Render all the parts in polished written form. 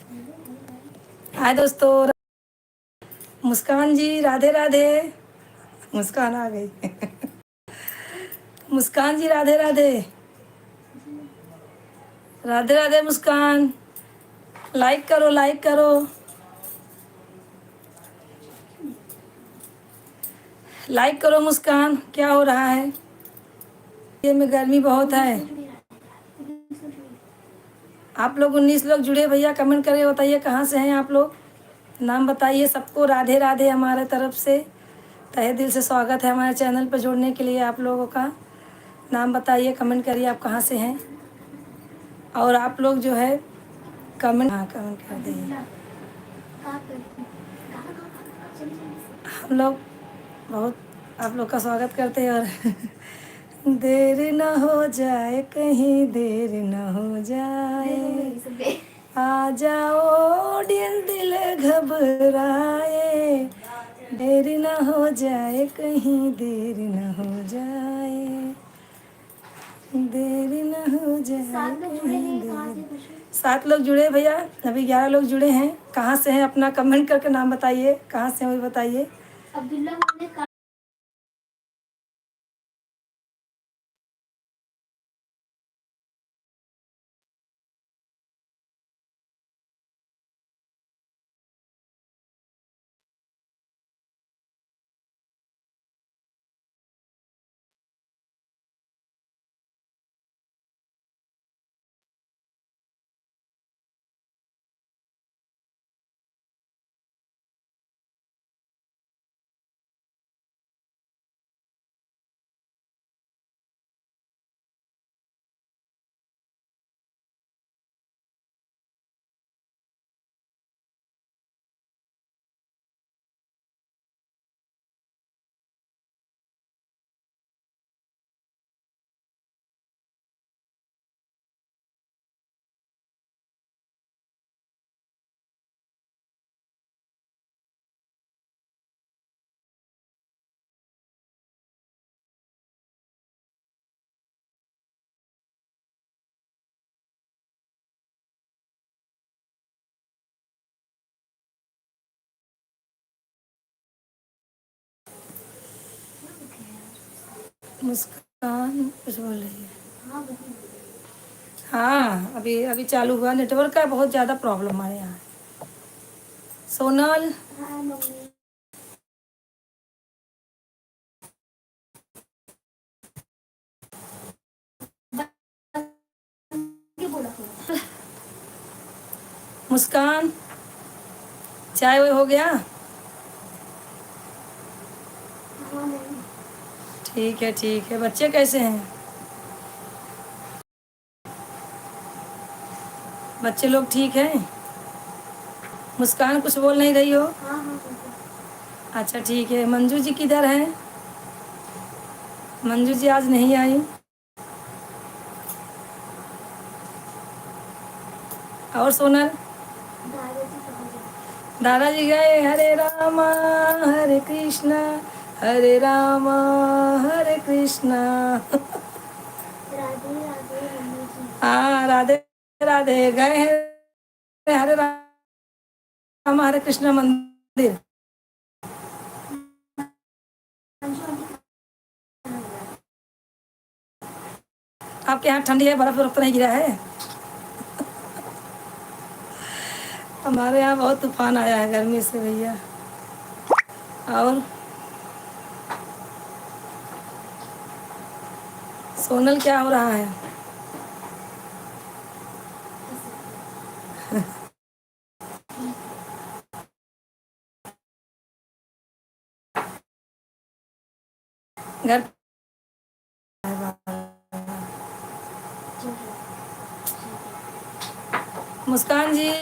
हाय दोस्तों। मुस्कान जी राधे राधे। मुस्कान आ गई। मुस्कान जी राधे राधे। राधे राधे मुस्कान। लाइक करो लाइक करो। लाइक करो मुस्कान, क्या हो रहा है? ये में गर्मी बहुत है। आप लोग 19 लोग जुड़े भैया, कमेंट करके बताइए कहाँ से हैं आप लोग। नाम बताइए सबको। राधे राधे हमारे तरफ से तहे दिल से स्वागत है हमारे चैनल पर जुड़ने के लिए आप लोगों का। नाम बताइए, कमेंट करिए आप कहाँ से हैं। और आप लोग जो है कमेंट, हाँ कमेंट कर दीजिए। हम लोग बहुत आप लोग का स्वागत करते हैं। और देर न हो जाए, कहीं देर न हो जाए, आ जाओ दिल घबराए। देर न हो जाए, कहीं देर न हो जाए, देर न हो जाए कहीं देर। 7 लोग जुड़े भैया, अभी 11 लोग जुड़े हैं। कहाँ से हैं अपना कमेंट करके नाम बताइए, कहाँ से हैं वो बताइए। मुस्कान कुछ बोल रही है। हाँ अभी अभी चालू हुआ। नेटवर्क का बहुत ज़्यादा प्रॉब्लम हमारे यहाँ। सोनल, मुस्कान, चाय वाय हो गया? ठीक है ठीक है। बच्चे कैसे हैं? बच्चे लोग ठीक हैं? मुस्कान कुछ बोल नहीं रही हो? अच्छा ठीक है। मंजू जी किधर हैं? मंजू जी आज नहीं आई। और सोनल? दादाजी गए हरे रामा हरे कृष्णा, हरे रामा हरे कृष्णा। हाँ राधे राधे गए हैं हरे रामा हरे कृष्णा मंदिर। आपके यहाँ ठंडी है? बर्फ बर्फ तो नहीं गिरा है? हमारे यहाँ बहुत तूफान आया है गर्मी से भैया। और सोनल क्या हो रहा है? घर? मुस्कान जी,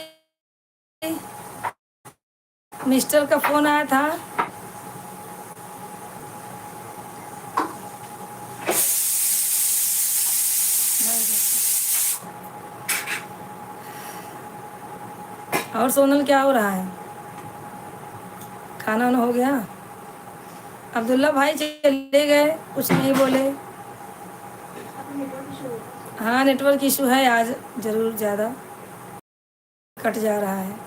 मिस्टर का फोन आया था। और सोनल क्या हो रहा है? खाना वाना हो गया? अब्दुल्ला भाई चले गए, कुछ नहीं बोले। हाँ नेटवर्क इशू है आज जरूर ज़्यादा। कट जा रहा है।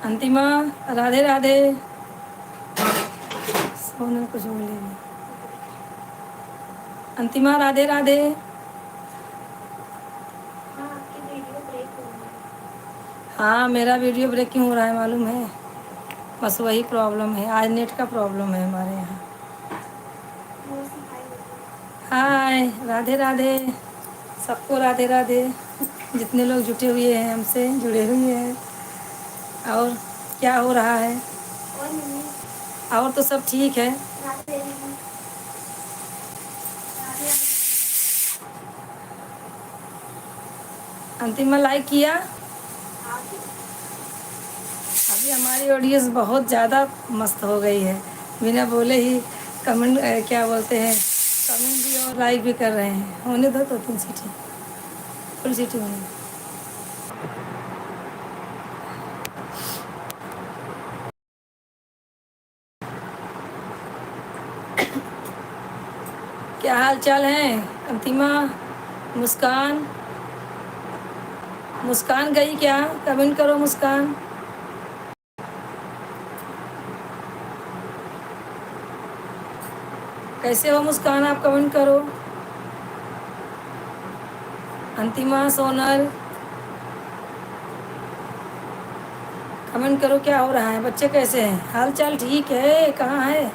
अंतिमा राधे राधे। सोनल कुछ बोलेगी। अंतिमा राधे राधे। हाँ मेरा वीडियो ब्रेक क्यों हो रहा है मालूम है? बस वही प्रॉब्लम है, आज नेट का प्रॉब्लम है हमारे यहाँ। हाय राधे राधे, सबको राधे राधे, जितने लोग जुटे हुए हैं हमसे जुड़े हुए हैं। और क्या हो रहा है? और तो सब ठीक है। अंतिमा लाइक किया? अभी हमारी ऑडियंस बहुत ज़्यादा मस्त हो गई है, बिना बोले ही कमेंट क्या बोलते हैं, कमेंट भी और लाइक भी कर रहे हैं। होने दो 2-3 सीटी, फुल सीटी होने दो। क्या हाल चाल है अंतिमा? मुस्कान, मुस्कान गई क्या? कमेंट करो मुस्कान। कैसे हो मुस्कान, आप कमेंट करो। अंतिमा, सोनल, कमेंट करो क्या हो रहा है। बच्चे कैसे हैं? हाल चाल ठीक है? कहाँ है?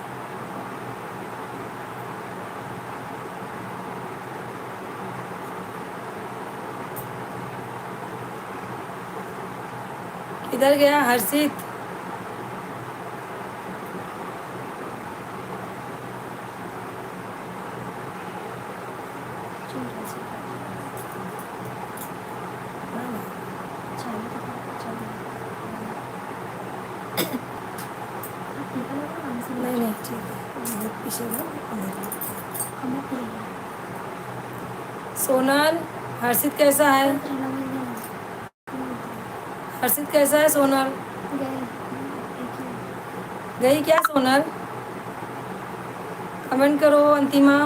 किधर गया हर्षित? नहीं नहीं ठीक है, पीछे सोनल, हर्षित कैसा है? हर्षित कैसा है सोनल? गई क्या सोनल? कमेंट करो अंतिमा।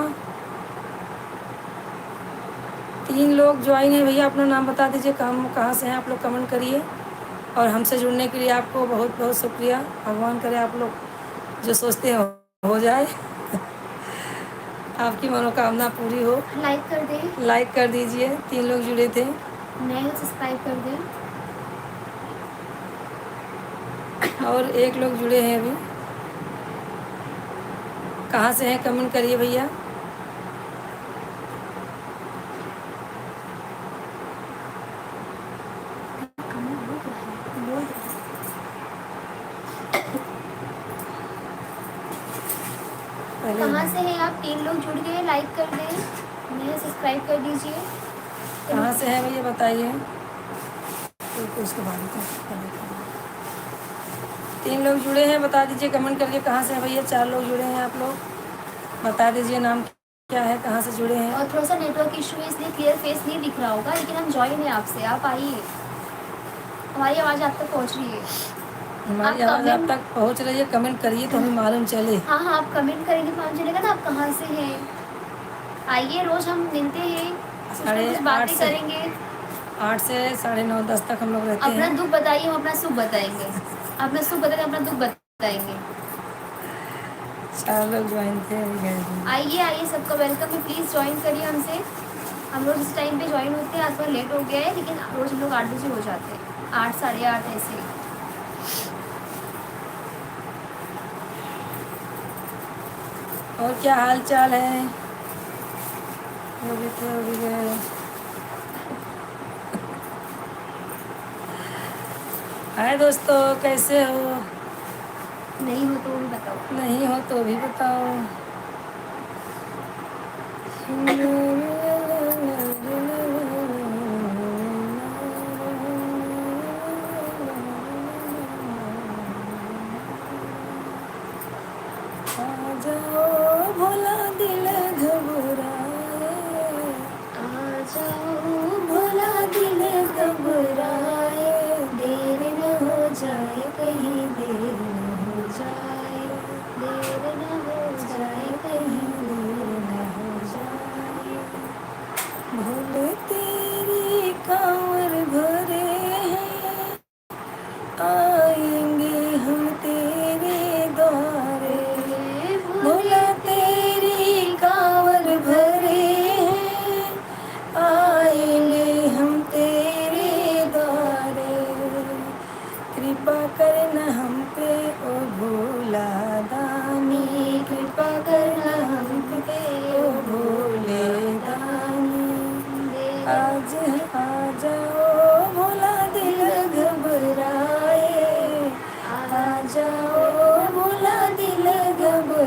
3 लोग ज्वाइन है भैया, अपना नाम बता दीजिए, कहाँ से हैं आप लोग, कमेंट करिए। और हमसे जुड़ने के लिए आपको बहुत बहुत शुक्रिया। भगवान करे आप लोग जो सोचते हो जाए। आपकी मनोकामना पूरी हो। लाइक कर दे, लाइक कर दीजिए। 3 लोग जुड़े थे। नए सब्सक्राइब कर दे। और 1 लोग जुड़े हैं अभी। कहाँ से हैं कमेंट करिए भैया। कहाँ से हैं आप? 3 लोग जुड़ गए, लाइक कर दें, नए सब्सक्राइब कर दीजिए। कहाँ से हैं भैया बताइए। तो उसके बाद 3 लोग जुड़े हैं, बता दीजिए कमेंट करके कहाँ से हैं भैया। 4 लोग जुड़े हैं, आप लोग बता दीजिए नाम क्या है, कहाँ से जुड़े हैं। और थोड़ा सा नेटवर्क इशू है इसलिए क्लियर फेस नहीं दिख रहा होगा, लेकिन हम ज्वाइन हैं आपसे, आप आइए, हमारी आवाज़ आप तक पहुँच रही है। हमारी आवाज़ आप तक पहुँच रही है, कमेंट करिए तो हमें मालूम चले। हाँ हाँ, आप कमेंट करेंगे तो मालूम चलेगा ना आप कहाँ से हैं। आइए, रोज़ हम मिलते हैं, कुछ बातें करेंगे। 8 से 9:30 10 तक हम लोग रहते हैं। अपना दुख बताइए, हम अपना सुख बताएंगे। अपना सुख बताएंगे, अपना दुख बताएंगे। 4 लोग ज्वाइन थे। आइए आइए, सबका वेलकम है, प्लीज़ ज्वाइन करिए हमसे। हम लोग इस टाइम पे ज्वाइन होते हैं, आज थोड़ा लेट हो गया है, लेकिन रोज़ हम लोग 8 बजे हो जाते हैं, 8 साढ़े 8 ऐसे। और क्या हाल चाल है? वो भी थे, वो भी गए। हाय दोस्तों, कैसे हो? नहीं हो तो भी बताओ। नहीं हो तो भी बताओ।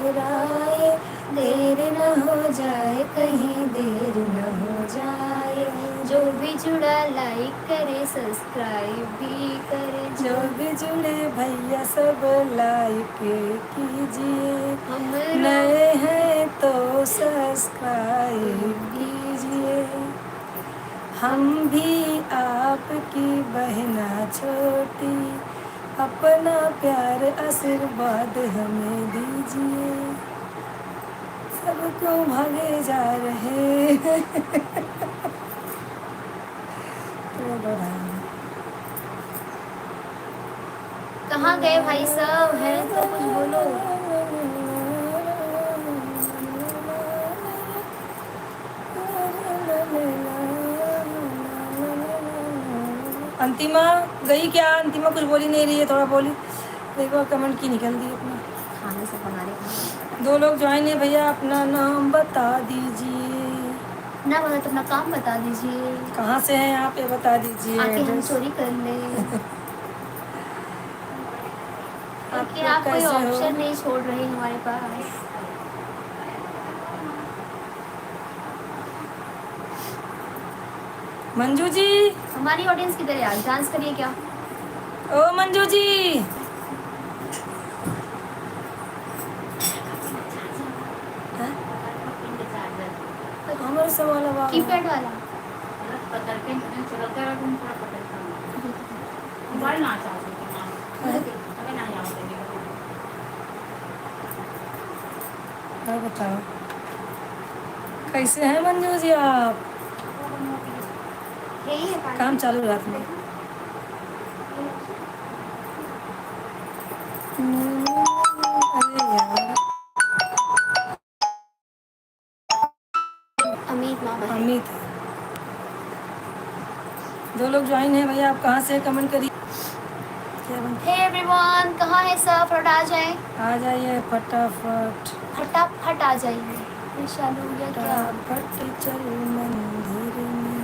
दोहराए, देर न हो जाए कहीं, देर न हो जाए। जो भी जुड़ा लाइक करे, सब्सक्राइब भी करे। जो भी जुड़े भैया सब लाइक कीजिए, हमरो नए हैं तो सब्सक्राइब कीजिए। हम भी आपकी बहना छोटी, अपना प्यार आशीर्वाद हमें दीजिए। सब क्यों भागे जा रहे कहाँ गए भाई सब, है तो कुछ बोलो। अंतिमा गई क्या? अंतिमा कुछ बोली नहीं रही है, थोड़ा बोली देखो, कमेंट की निकल दी अपना। खाने से बना रहे 2 लोग ज्वाइन है भैया, अपना नाम बता दीजिए। ना, मतलब तो अपना काम बता दीजिए, कहाँ से हैं आप ये बता दीजिए। आके हम एड्रेस चोरी कर ले। आप क्योंकि लोग आप कोई कैसे हो? ऑप्शन नहीं छोड़ रहे हमारे पास। मंजू जी, हमारी ऑडियंस किधर है यार, डांस करिए क्या। ओ मंजू जी, हमारे सवाल कीपैड वाला बताओ कैसे हैं मंजू जी आप? यही है पानी। काम चालू रात में। अरे यार, अमित मामा है। अमित है। 2 लोग ज्वाइन है भैया, आप कहाँ से कमेंट करिए। क्या बनता हे एवरीवन, कहाँ है सब, फटाफट आ जाए, आ जाइए फटाफट, फटाफट आ जाइए। ये चालू हो गया क्या? फटाफट चल मंदिर में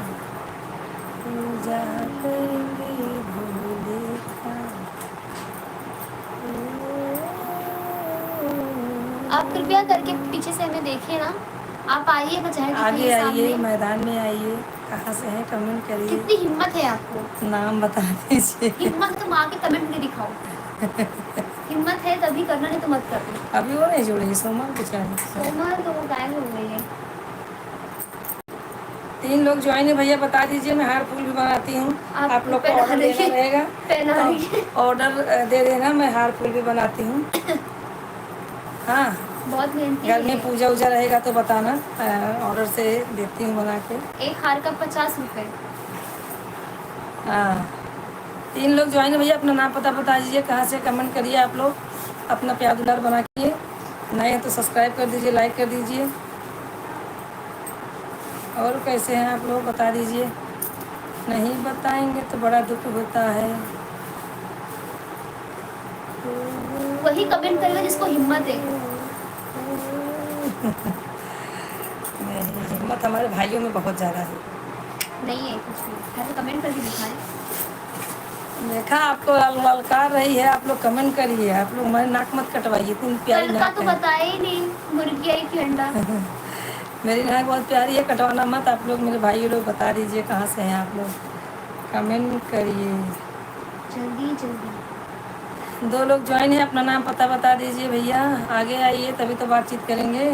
पूजा करेंगे भोले का। आप कृपया करके पीछे से हमें देखिए ना, आप आइए बजाय आगे आइए, सामने। मैदान में आइए, कहाँ से हैं कमेंट करिए, कितनी हिम्मत है आपको, नाम बता दीजिए। हिम्मत तो माँ के कमेंट में दिखाओ। हिम्मत है तभी करना, नहीं तो मत करना। अभी वो नहीं जुड़ेगी सोमवार बेचारी। सोमवार तो वो गायब हो गई है। 3 लोग ज्वाइन है भैया, बता दीजिए, मैं हार फूल भी बनाती हूँ। आप लोग को पहना ऑर्डर देना रही- रहेगा पहना रही है। तो ऑर्डर दे देना, मैं हार फूल भी बनाती हूँ। हाँ, बहुत मेहनती घर में है। पूजा वूजा रहेगा तो बताना, ऑर्डर से देती हूँ बना के। एक हार का 50 रुपए। हाँ, 3 लोग ज्वाइन है भैया, अपना नाम पता बता दीजिए, कहाँ से कमेंट करिए आप लोग, अपना प्यार दुलार बना के। नए हैं तो सब्सक्राइब कर दीजिए, लाइक कर दीजिए। और कैसे हैं आप लोग बता दीजिए, नहीं बताएंगे तो बड़ा दुख होता है। वही कमेंट करेगा जिसको हिम्मत है। नहीं, हिम्मत हमारे भाइयों में बहुत ज़्यादा है। नहीं है कुछ भी, है तो कमेंट करके दिखाएं। देखा, आपको ललकार रही है, आप लोग कमेंट करिए। आप लोग हमारी नाक मत कटवाइए, इतनी प्यारी कल का नाक तो है। बताया ही नहीं, मुर्गी आई कि अंडा। मेरी नाक बहुत प्यारी है, कटवाना मत। आप लोग मेरे भाई लोग बता दीजिए कहाँ से हैं आप लोग, कमेंट करिए। जल्दी जल्दी। 2 लोग ज्वाइन है, अपना नाम पता बता दीजिए भैया, आगे आइए तभी तो बातचीत करेंगे।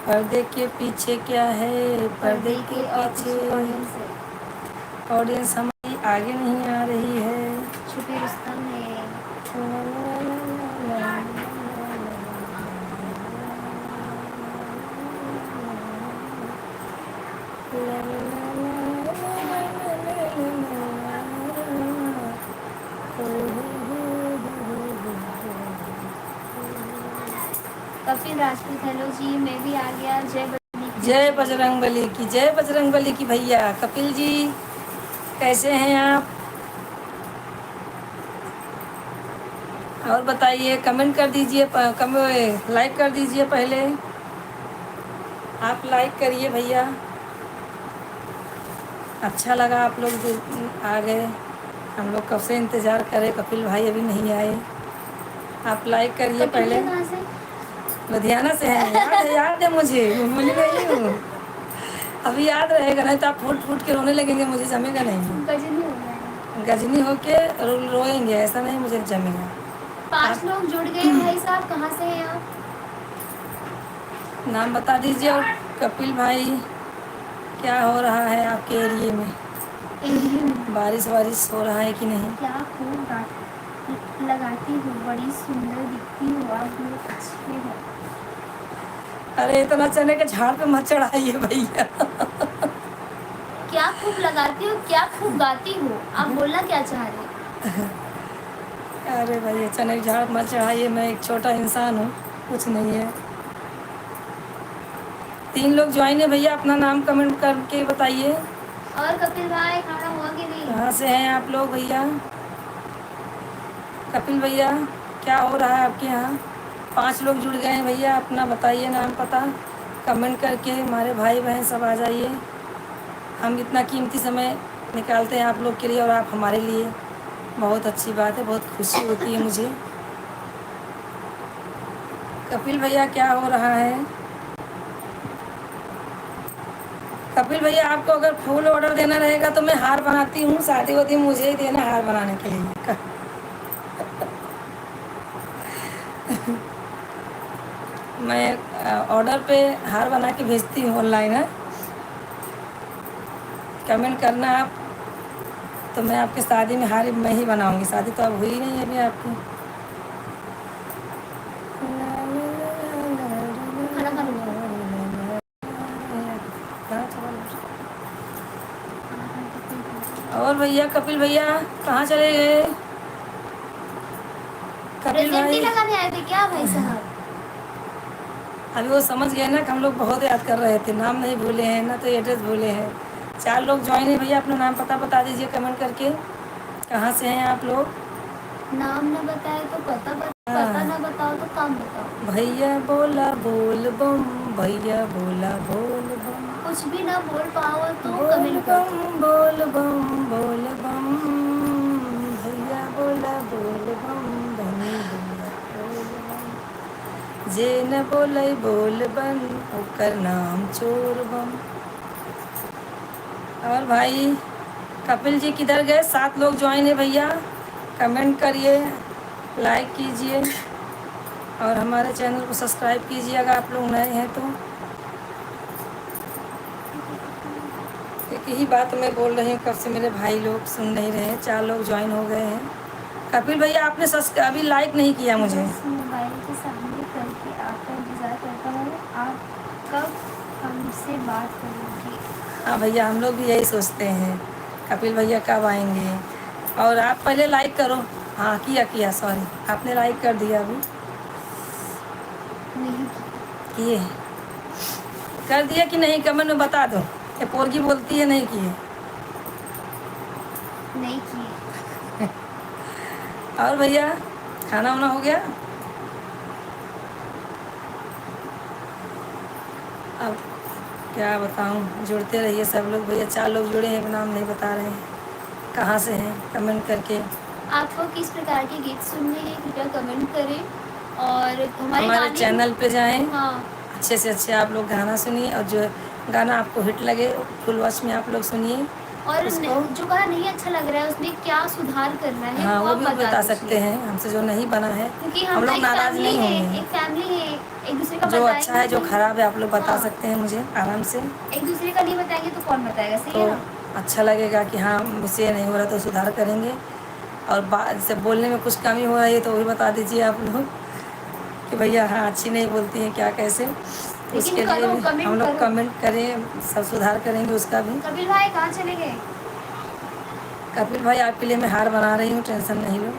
पर्दे के पीछे क्या है, पर्दे के पीछे ऑडियंस है, ऑडियंस हमारी आगे नहीं आ रही है। छुपी रुस्तम है। कपिल राजपूत, हेलो जी, मैं भी आ गया। जय बजरंग बली की, जय बजरंग बली की भैया। कपिल जी कैसे हैं आप? और बताइए, कमेंट कर दीजिए, लाइक कर दीजिए। पहले आप लाइक करिए भैया, अच्छा लगा आप लोग आ गए। हम लोग कब से इंतज़ार करें, कपिल भाई अभी नहीं आए। आप लाइक करिए कपिल पहले। भैया कहाँ से? लुधियाना से हैं, याद है मुझे, मैं भूल गई हूँ। अभी याद रहेगा, नहीं तो आप फूट फूट के रोने लगेंगे, मुझे जमेगा नहीं। गजनी हो गया। गजनी होके रोएंगे, ऐसा नहीं मुझे जमेगा। 5 आप लोग जुड़ गए भाई साहब, कहाँ से हैं आप? नाम बता दीजिए। और कपिल भाई, क्या हो रहा है आपके एरिए में? एरिया में बारिश वारिश हो रहा है कि नहीं? क्या खूब लगाती हो, बड़ी सुंदर दिखती हो, आप लोग अच्छे हो। अरे इतना चने के झाड़ पे मत चढ़ाइए भैया। क्या खूब लगाती हो, क्या खूब गाती हो, आप बोलना क्या चाह रहे हो? अरे भैया चने के झाड़ पे मत चढ़ाइए, मैं एक छोटा इंसान हूँ, कुछ नहीं है। 3 लोग ज्वाइन है भैया, अपना नाम कमेंट करके बताइए। और कपिल भाई खाना हुआ कि नहीं? कहाँ से हैं आप लोग भैया? कपिल भैया, क्या हो रहा है आपके यहाँ? 5 लोग जुड़ गए हैं भैया, अपना बताइए नाम पता कमेंट करके। हमारे भाई बहन सब आ जाइए, हम इतना कीमती समय निकालते हैं आप लोग के लिए और आप हमारे लिए। बहुत अच्छी बात है, बहुत खुशी होती है मुझे। कपिल भैया क्या हो रहा है? कपिल भैया आपको अगर फूल ऑर्डर देना रहेगा तो मैं हार बनाती हूँ, शादी वादी मुझे ही देना हार बनाने के लिए। मैं ऑर्डर पे हार बना के भेजती हूँ ऑनलाइन है। कमेंट करना आप, तो मैं आपके शादी में हार मैं ही बनाऊंगी। शादी तो अब हुई नहीं है अभी आपकी। खाना खा लो। और भैया कपिल भैया कहाँ चले गए? कपिल प्रेजेंट ही भाई लगाने आए थे क्या भाई साहब? अभी वो समझ गए ना कि हम लोग बहुत याद कर रहे थे, नाम नहीं भूले हैं ना तो एड्रेस भूले हैं। 4 लोग ज्वाइन है भैया, अपना नाम पता बता दीजिए कमेंट करके। कहाँ से हैं आप लोग? नाम न बताए तो पता हाँ। न बताओ तो काम बताओ। भैया बोला बोल बम, भैया बोला बोल बम, कुछ भी ना बोल पाओ तो बोल कमेंट बम कर दो। बोल बम बोल बम, भैया बोला बोल बम, बहनी बोला बोल बम, जे न बोले बोल बम, ओकर नाम चोर बम। और भाई कपिल जी किधर गए? 7 लोग ज्वाइन है भैया, कमेंट करिए, लाइक कीजिए और हमारे चैनल को सब्सक्राइब कीजिए अगर आप लोग नए हैं तो। एक ही बात मैं बोल रही हूँ, कब से मेरे भाई लोग सुन नहीं रहे हैं। 4 लोग ज्वाइन हो गए हैं। कपिल भैया आपने अभी लाइक नहीं किया मुझे। बस मोबाइल के सामने करके आपका इंतजार करता हूँ, आप कब हमसे बात करोगे? हाँ भैया हम लोग भी यही सोचते हैं, कपिल भैया कब आएंगे। और आप पहले लाइक करो। हाँ किया सॉरी, आपने लाइक कर दिया अभी? नहीं किए? कर दिया कि नहीं कमेंट में बता दो। ये पोरगी बोलती है नहीं किए। नहीं किए। और भैया खाना वाना हो गया? अब क्या बताऊं, जुड़ते रहिए सब लोग भैया। 4 लोग जुड़े हैं, नाम नहीं बता रहे हैं, कहाँ से हैं कमेंट करके। आपको किस प्रकार के गीत सुनने हैं कृपया कमेंट करें और हमारे हमारे गाने चैनल पे जाएं, हाँ अच्छे से अच्छे आप लोग गाना सुनिए और जो गाना आपको हिट लगे फुल वॉच में आप लोग सुनिए और उसको। जो गाना नहीं अच्छा लग रहा है उसमें क्या सुधार करना है हाँ वो वो आप भी बता बता दीजिए। सकते हैं हमसे, जो नहीं बना है। क्योंकि हम हम लोग एक नाराज़ फैमिली नहीं है, होंगे। एक फैमिली है, एक दूसरे का जो बताएंगे अच्छा है जो तो खराब है आप लोग बता हाँ, सकते हैं मुझे आराम से। एक दूसरे का नहीं बताएंगे तो कौन बताएगा, सही तो है ना? अच्छा लगेगा कि हाँ मुझसे नहीं हो रहा तो सुधार करेंगे। और बात से बोलने में कुछ कमी हो रही है तो वो भी बता दीजिए आप लोग कि भैया हाँ अच्छी नहीं बोलती हैं क्या कैसे। तो लेकिन उसके लिए करो, भी कमेंट हम लोग करो। कमेंट करें, सब सुधार करेंगे उसका भी। कपिल भाई कहाँ चले गए? कपिल भाई आपके लिए मैं हार बना रही हूँ, टेंशन नहीं लो।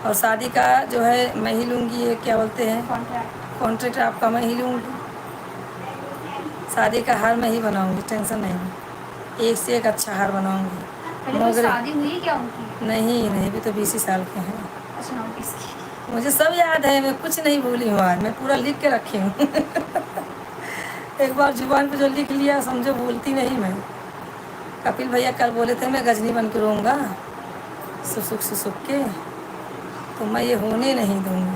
और शादी का जो है मैं ही लूँगी, ये क्या बोलते हैं कॉन्ट्रैक्ट। कॉन्ट्रैक्ट आपका मैं ही लूँगी। शादी का हार मैं ही बनाऊँगी, टेंशन नहीं, एक से एक अच्छा हार बनाऊँगी। पहले कोई मगर शादी हुई है क्या उनकी? नहीं भी तो 20 ही साल के हैं। अच्छा नाम किसकी? मुझे सब याद है, मैं कुछ नहीं भूली हूँ, आज मैं पूरा लिख के रखी हूँ। एक बार जुबान पे जो लिख लिया समझो भूलती नहीं मैं। कपिल भैया कल बोले थे मैं गजनी बन के रोऊँगा सुसुक सुसुक के, तो मैं ये होने नहीं दूंगी।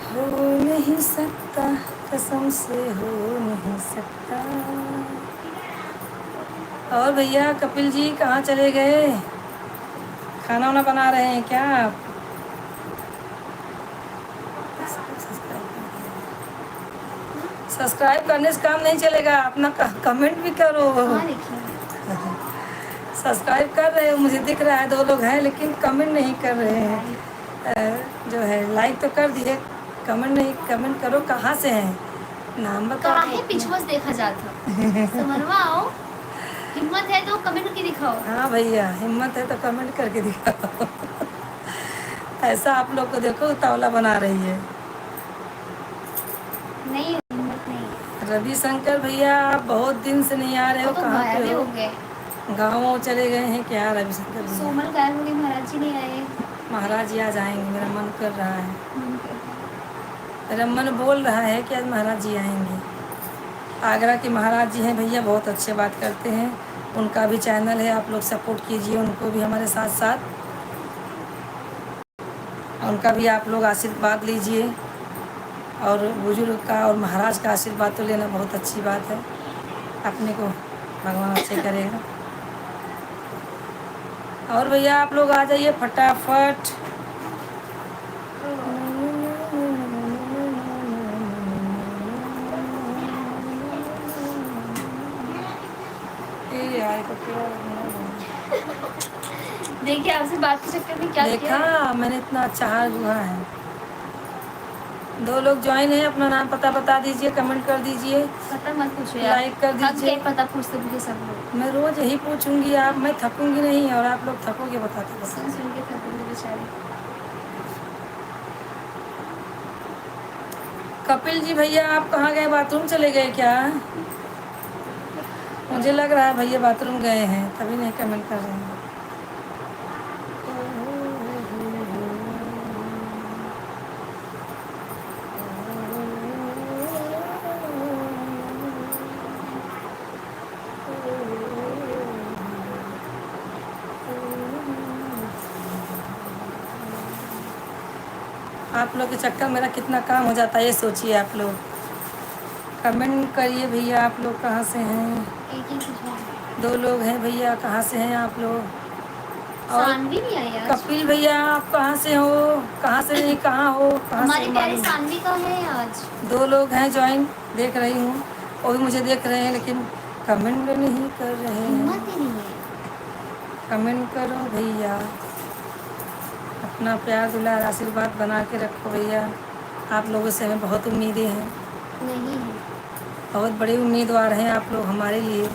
हो नहीं सकता, कसम से हो नहीं सकता। और भैया कपिल जी कहाँ चले गए? खाना वाना बना रहे हैं क्या आप? सब्सक्राइब करने से काम नहीं चलेगा, अपना कमेंट भी करो। हाँ देखिए सब्सक्राइब कर रहे हो, मुझे दिख रहा है 2 लोग हैं, लेकिन कमेंट नहीं कर रहे हैं। जो है लाइक तो कर दिए, कमेंट नहीं। कमेंट करो, कहाँ से हैं, नाम बताओ। काहे पिछवा से देखा जाता समझवा आओ, हिम्मत है तो कमेंट करके दिखाओ। हाँ भैया, हिम्मत है तो कमेंट करके दिखाओ। ऐसा आप लोग को देखो उतावला बना रही है। नहीं हिम्मत नहीं, रवि शंकर भैया आप बहुत दिन से नहीं आ रहे वो हो, तो कहाँ गायब पे ही हो? हो गए। गाँव चले गए हैं क्या रवि शंकर भैया? सोमल गायब हो गए, महाराज जी नहीं आए। महाराज जी आज आएंगे, मेरा मन कर रहा है। मेरा मन बोल रहा है कि आज महाराज जी आएंगे। आगरा के महाराज जी हैं भैया, बहुत अच्छे बात करते हैं। उनका भी चैनल है, आप लोग सपोर्ट कीजिए उनको भी हमारे साथ साथ। उनका भी आप लोग आशीर्वाद लीजिए, और बुजुर्ग का और महाराज का आशीर्वाद तो लेना बहुत अच्छी बात है। अपने को भगवान अच्छे करेगा। और भैया आप लोग आ जाइए फटाफट। देखिए आपसे बात के चक्कर में क्या देखा किया। मैंने, इतना अच्छा हार हुआ है। 2 लोग ज्वाइन है, अपना नाम पता बता दीजिए, कमेंट कर दीजिए, पता मत पूछो यार, लाइक कर दीजिए। पता पूछते पूछते सब लोग मैं रोज यही पूछूंगी, आप मैं थकूंगी नहीं, और आप लोग थकोगे बताते सुन सुन के थक गए बेचारे। कपिल जी भैया आप कहाँ गए, बाथरूम चले गए क्या? मुझे लग रहा है भैया बाथरूम गए हैं, तभी नहीं कमेंट कर रहे हैं। आप लोग के चक्कर मेरा कितना काम हो जाता है, ये सोचिए आप लोग। कमेंट करिए भैया, आप लोग कहाँ से हैं? एक ही पूछा। 2 लोग हैं भैया, कहाँ से हैं आप लोग? और सानवी नहीं आई आज। कपिल भैया आप कहाँ से हो, कहाँ से नहीं, कहाँ हो, कहाँ हमारी से प्यारी मालूम? सानवी का है आज। 2 लोग हैं ज्वाइन, देख रही हूँ, वो भी मुझे देख रहे हैं, लेकिन कमेंट नहीं कर रहे हैं। हिम्मत ही नहीं है। कमेंट करो भैया, अपना प्यार दुलार आशीर्वाद बना के रखो भैया। आप लोगों से हमें बहुत उम्मीदें हैं, नहीं है। बहुत बड़े उम्मीदवार हैं आप लोग हमारे लिए,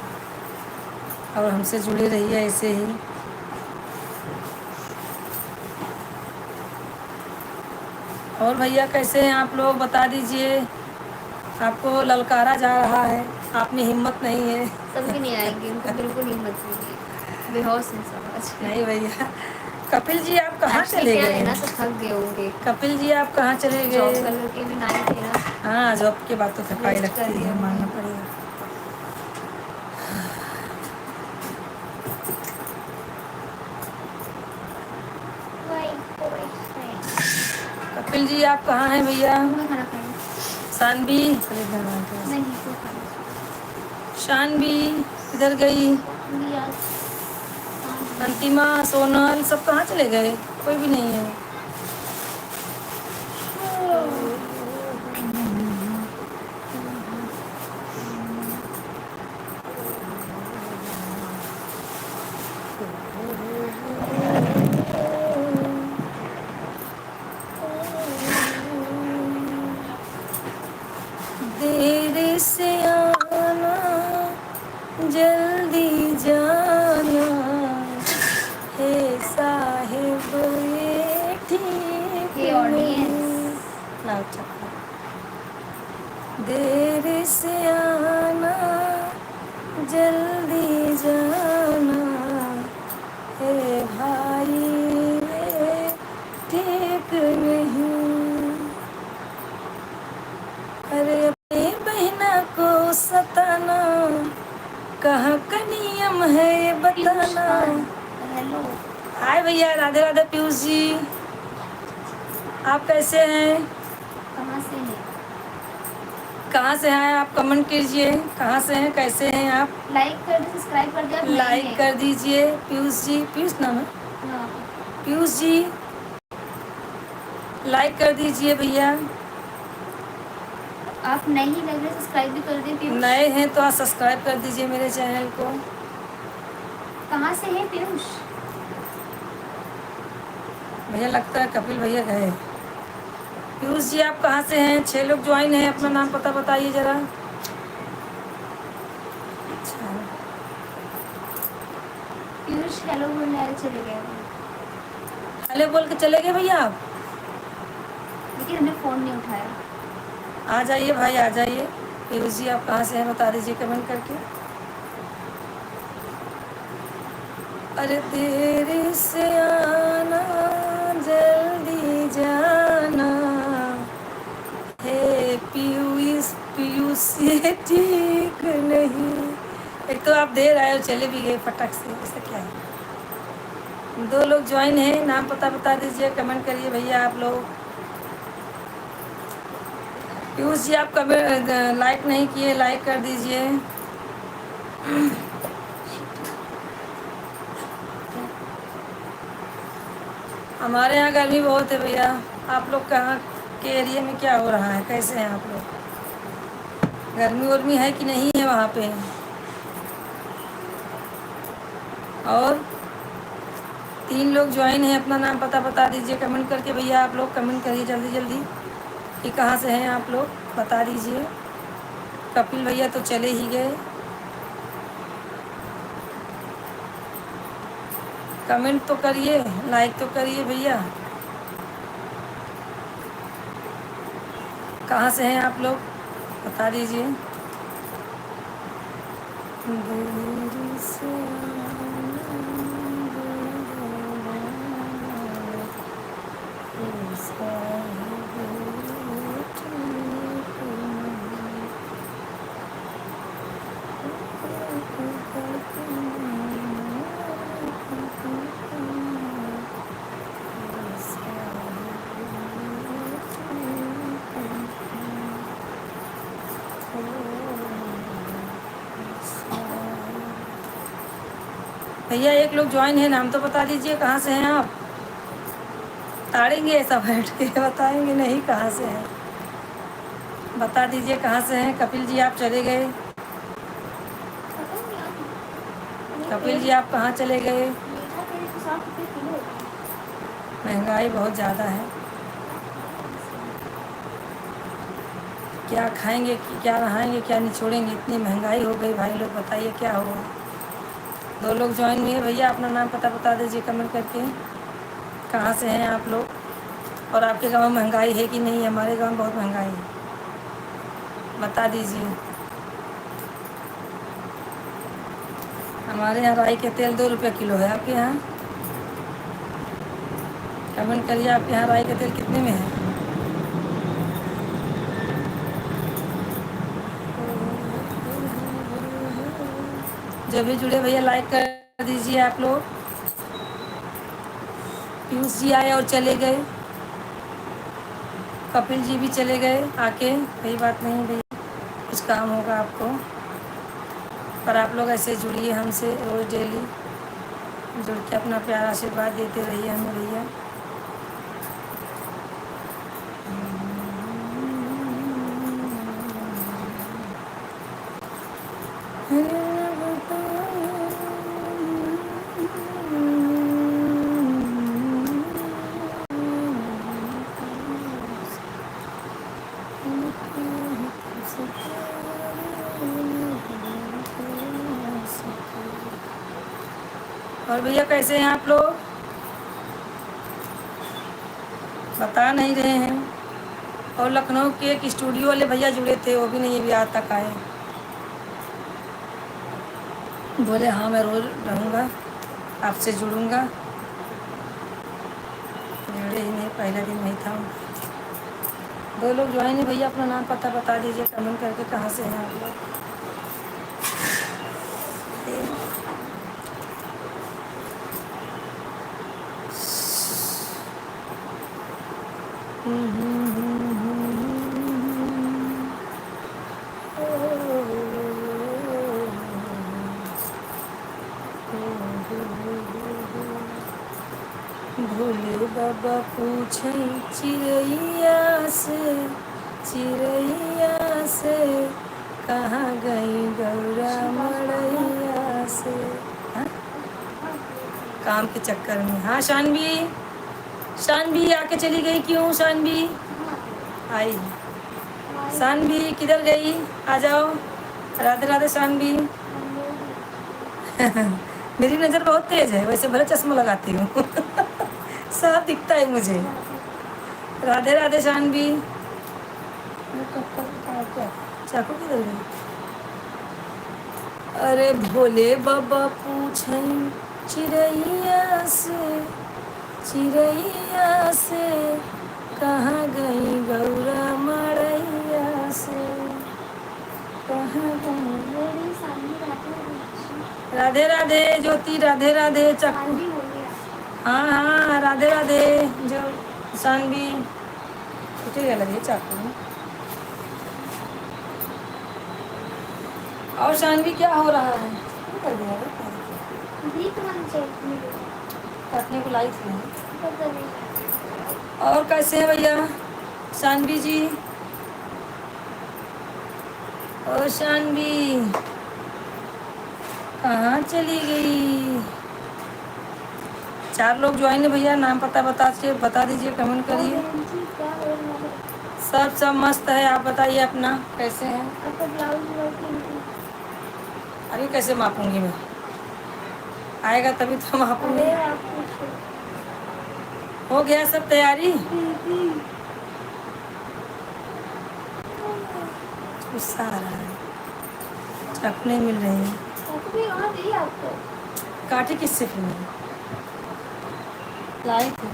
और हमसे जुड़े रहिए ऐसे ही। और भैया कैसे हैं आप लोग, बता दीजिए। आपको ललकारा जा रहा है, आपने हिम्मत नहीं है। सब भी नहीं आएंगे, उनको बिल्कुल हिम्मत नहीं है, बेहोश हैं सब आज। नहीं भैया। कपिल जी आप कहाँ Actually चले क्या गए? है ना, तो थक गए होंगे। कपिल जी आप कहाँ चले जॉब गए? कर के भी नहीं थे ना। हाँ, जॉब के बाद तो थकाई Rest लगती कर है, लिया मानना हमने। पड़ेगा। कपिल जी आप कहाँ हैं भैया? मैं खाना खाऊं? शानवी नहीं तो खाना शानवी इधर गई, खाऊंगी आज। अंतिमा, सोनल सब कहाँ चले गए? कोई भी नहीं है। देर से आना जल्दी जाना है साहिब, ये ठीक Hey audience. नहीं। लाओ चप्पल। देर से आना जल्दी जाना है भाई, ये ठीक नहीं। अरे अपनी बहना को सताना कहाँ का नियम है ये बताना। हेलो। हाय भैया, राधे राधे पीयूष जी, आप कैसे हैं? कहाँ से हैं? कहाँ से हैं आप? कमेंट कीजिए, कहाँ से हैं, कैसे हैं आप? लाइक कर दे, सब्सक्राइब कर दे, आप नए लाइक हैं। कर दीजिए। पीयूष जी, पीयूष नाम है? हाँ, पीयूष जी लाइक कर दीजिए भैया। आप नहीं लग रहे, सब्सक्राइब भी कर दे पीयूष। नए हैं तो आप सब्सक्राइब कर दीजिए मेरे चैनल को। कहाँ से है पीयूष? भैया लगता है कपिल भैया गए। पीयूष जी आप कहाँ से हैं? 6 लोग ज्वाइन हैं, अपना नाम पता बताइए जरा। अच्छा, पीयूष हेलो बोलने आए, चले गए वो। हेलो बोल के चले गए भैया आप? लेकिन हमने फ़ोन नहीं उठाया। आ जाइए भाई, आ जाइए। पीयूष जी आप कहाँ से हैं बता दीजिए कमेंट करके। अरे देर से आना जल्दी जाना है पीयूष, पीयूष ये ठीक नहीं। एक तो आप देर आए और चले भी गए फटक से, ऐसा क्या है? 2 लोग ज्वाइन हैं, नाम पता बता दीजिए, कमेंट करिए भैया आप लोग। पीयूष जी आप कमेंट लाइक नहीं किए, लाइक कर दीजिए। हमारे यहाँ गर्मी बहुत है भैया। आप लोग कहाँ के एरिया में क्या हो रहा है, कैसे हैं आप लोग? गर्मी वर्मी है कि नहीं है वहाँ पे? और 3 लोग ज्वाइन हैं, अपना नाम पता बता दीजिए कमेंट करके भैया। आप लोग कमेंट करिए जल्दी जल्दी कि कहाँ से हैं आप लोग, बता दीजिए। कपिल भैया तो चले ही गए। कमेंट तो करिए, लाइक तो करिए भैया। कहाँ से हैं आप लोग बता दीजिए। देर से भैया 1 लोग ज्वाइन है, नाम तो बता दीजिए कहाँ से हैं आप? ताड़ेंगे ऐसा बैठ के बताएंगे नहीं कहाँ से हैं, बता दीजिए कहाँ से हैं। कपिल जी आप चले गए। पता नहीं यार। कपिल जी आप कहाँ चले गए? मीठा तेरे को 60 रुपये किलो होता है। महंगाई बहुत ज़्यादा है, क्या खाएंगे क्या नहाएंगे क्या निचोड़ेंगे, इतनी महंगाई हो गई भाई लोग, बताइए क्या होगा। 2 लोग ज्वाइन हुए भैया, अपना नाम पता बता दीजिए कमेंट करके, कहाँ से हैं आप लोग। और आपके गांव में महंगाई है कि नहीं? हमारे गांव में बहुत महंगाई है, बता दीजिए। हमारे यहाँ राई के तेल 2 रुपये किलो है, आपके यहाँ? कमेंट करिए आपके यहाँ राई का तेल कितने में है। जब भी जुड़े भैया लाइक कर दीजिए आप लोग। पीयूष जी आए और चले गए, कपिल जी भी चले गए आके, कोई बात नहीं भैया, कुछ काम होगा आपको। पर आप लोग ऐसे जुड़िए हमसे रोज़ डेली, जुड़ के अपना प्यार आशीर्वाद देते रहिए हमें भैया। और भैया कैसे हैं आप लोग, बता नहीं रहे हैं। और लखनऊ के एक स्टूडियो वाले भैया जुड़े थे, वो भी नहीं अभी आज तक आए। बोले हाँ मैं रोज़ रहूँगा, आपसे जुड़ूँगा, जुड़े ही नहीं, पहला दिन नहीं था। 2 लोग ज्वाइन है भैया, अपना नाम पता बता दीजिए कमेंट करके, कहाँ से हैं आप लोग। पूछे चिड़ैया से कहाँ गई गौरा मड़ैया से। हाँ? काम के चक्कर में। हाँ शानवी, शानवी आके चली गई क्यों? शानवी आई, शानवी किधर गई? आ जाओ। राधे राधे शानवी। मेरी नज़र बहुत तेज है, वैसे भले चश्मा लगाती हूँ। साफ दिखता है मुझे। राधे राधे शानवी। चाकू किधर गई? अरे भोले बाबा पूछे चिड़ैया से कहाँ गई गौरा मड़ैया से, कहाँ गई? राधे राधे ज्योति, राधे राधे चाकू। हाँ हाँ राधे राधे जो शानवी छुट्टी लगी चाकू। और शानवी क्या हो रहा है? कर दिया काटने को लाई थी। और कैसे हैं भैया शानवी जी? और शानवी कहाँ चली गई? 4 लोग ज्वाइन है भैया, नाम पता बता दीजिए, कमेंट करिए। सब मस्त है। आप बताइए अपना कैसे हैं? अरे कैसे मापूंगी मैं? आएगा तभी तो मापूंगी। हो गया सब तैयारी? गुस्सा आ रहा है, चाकू नहीं मिल रही है। काटी किससे फिर मैं लाई थी।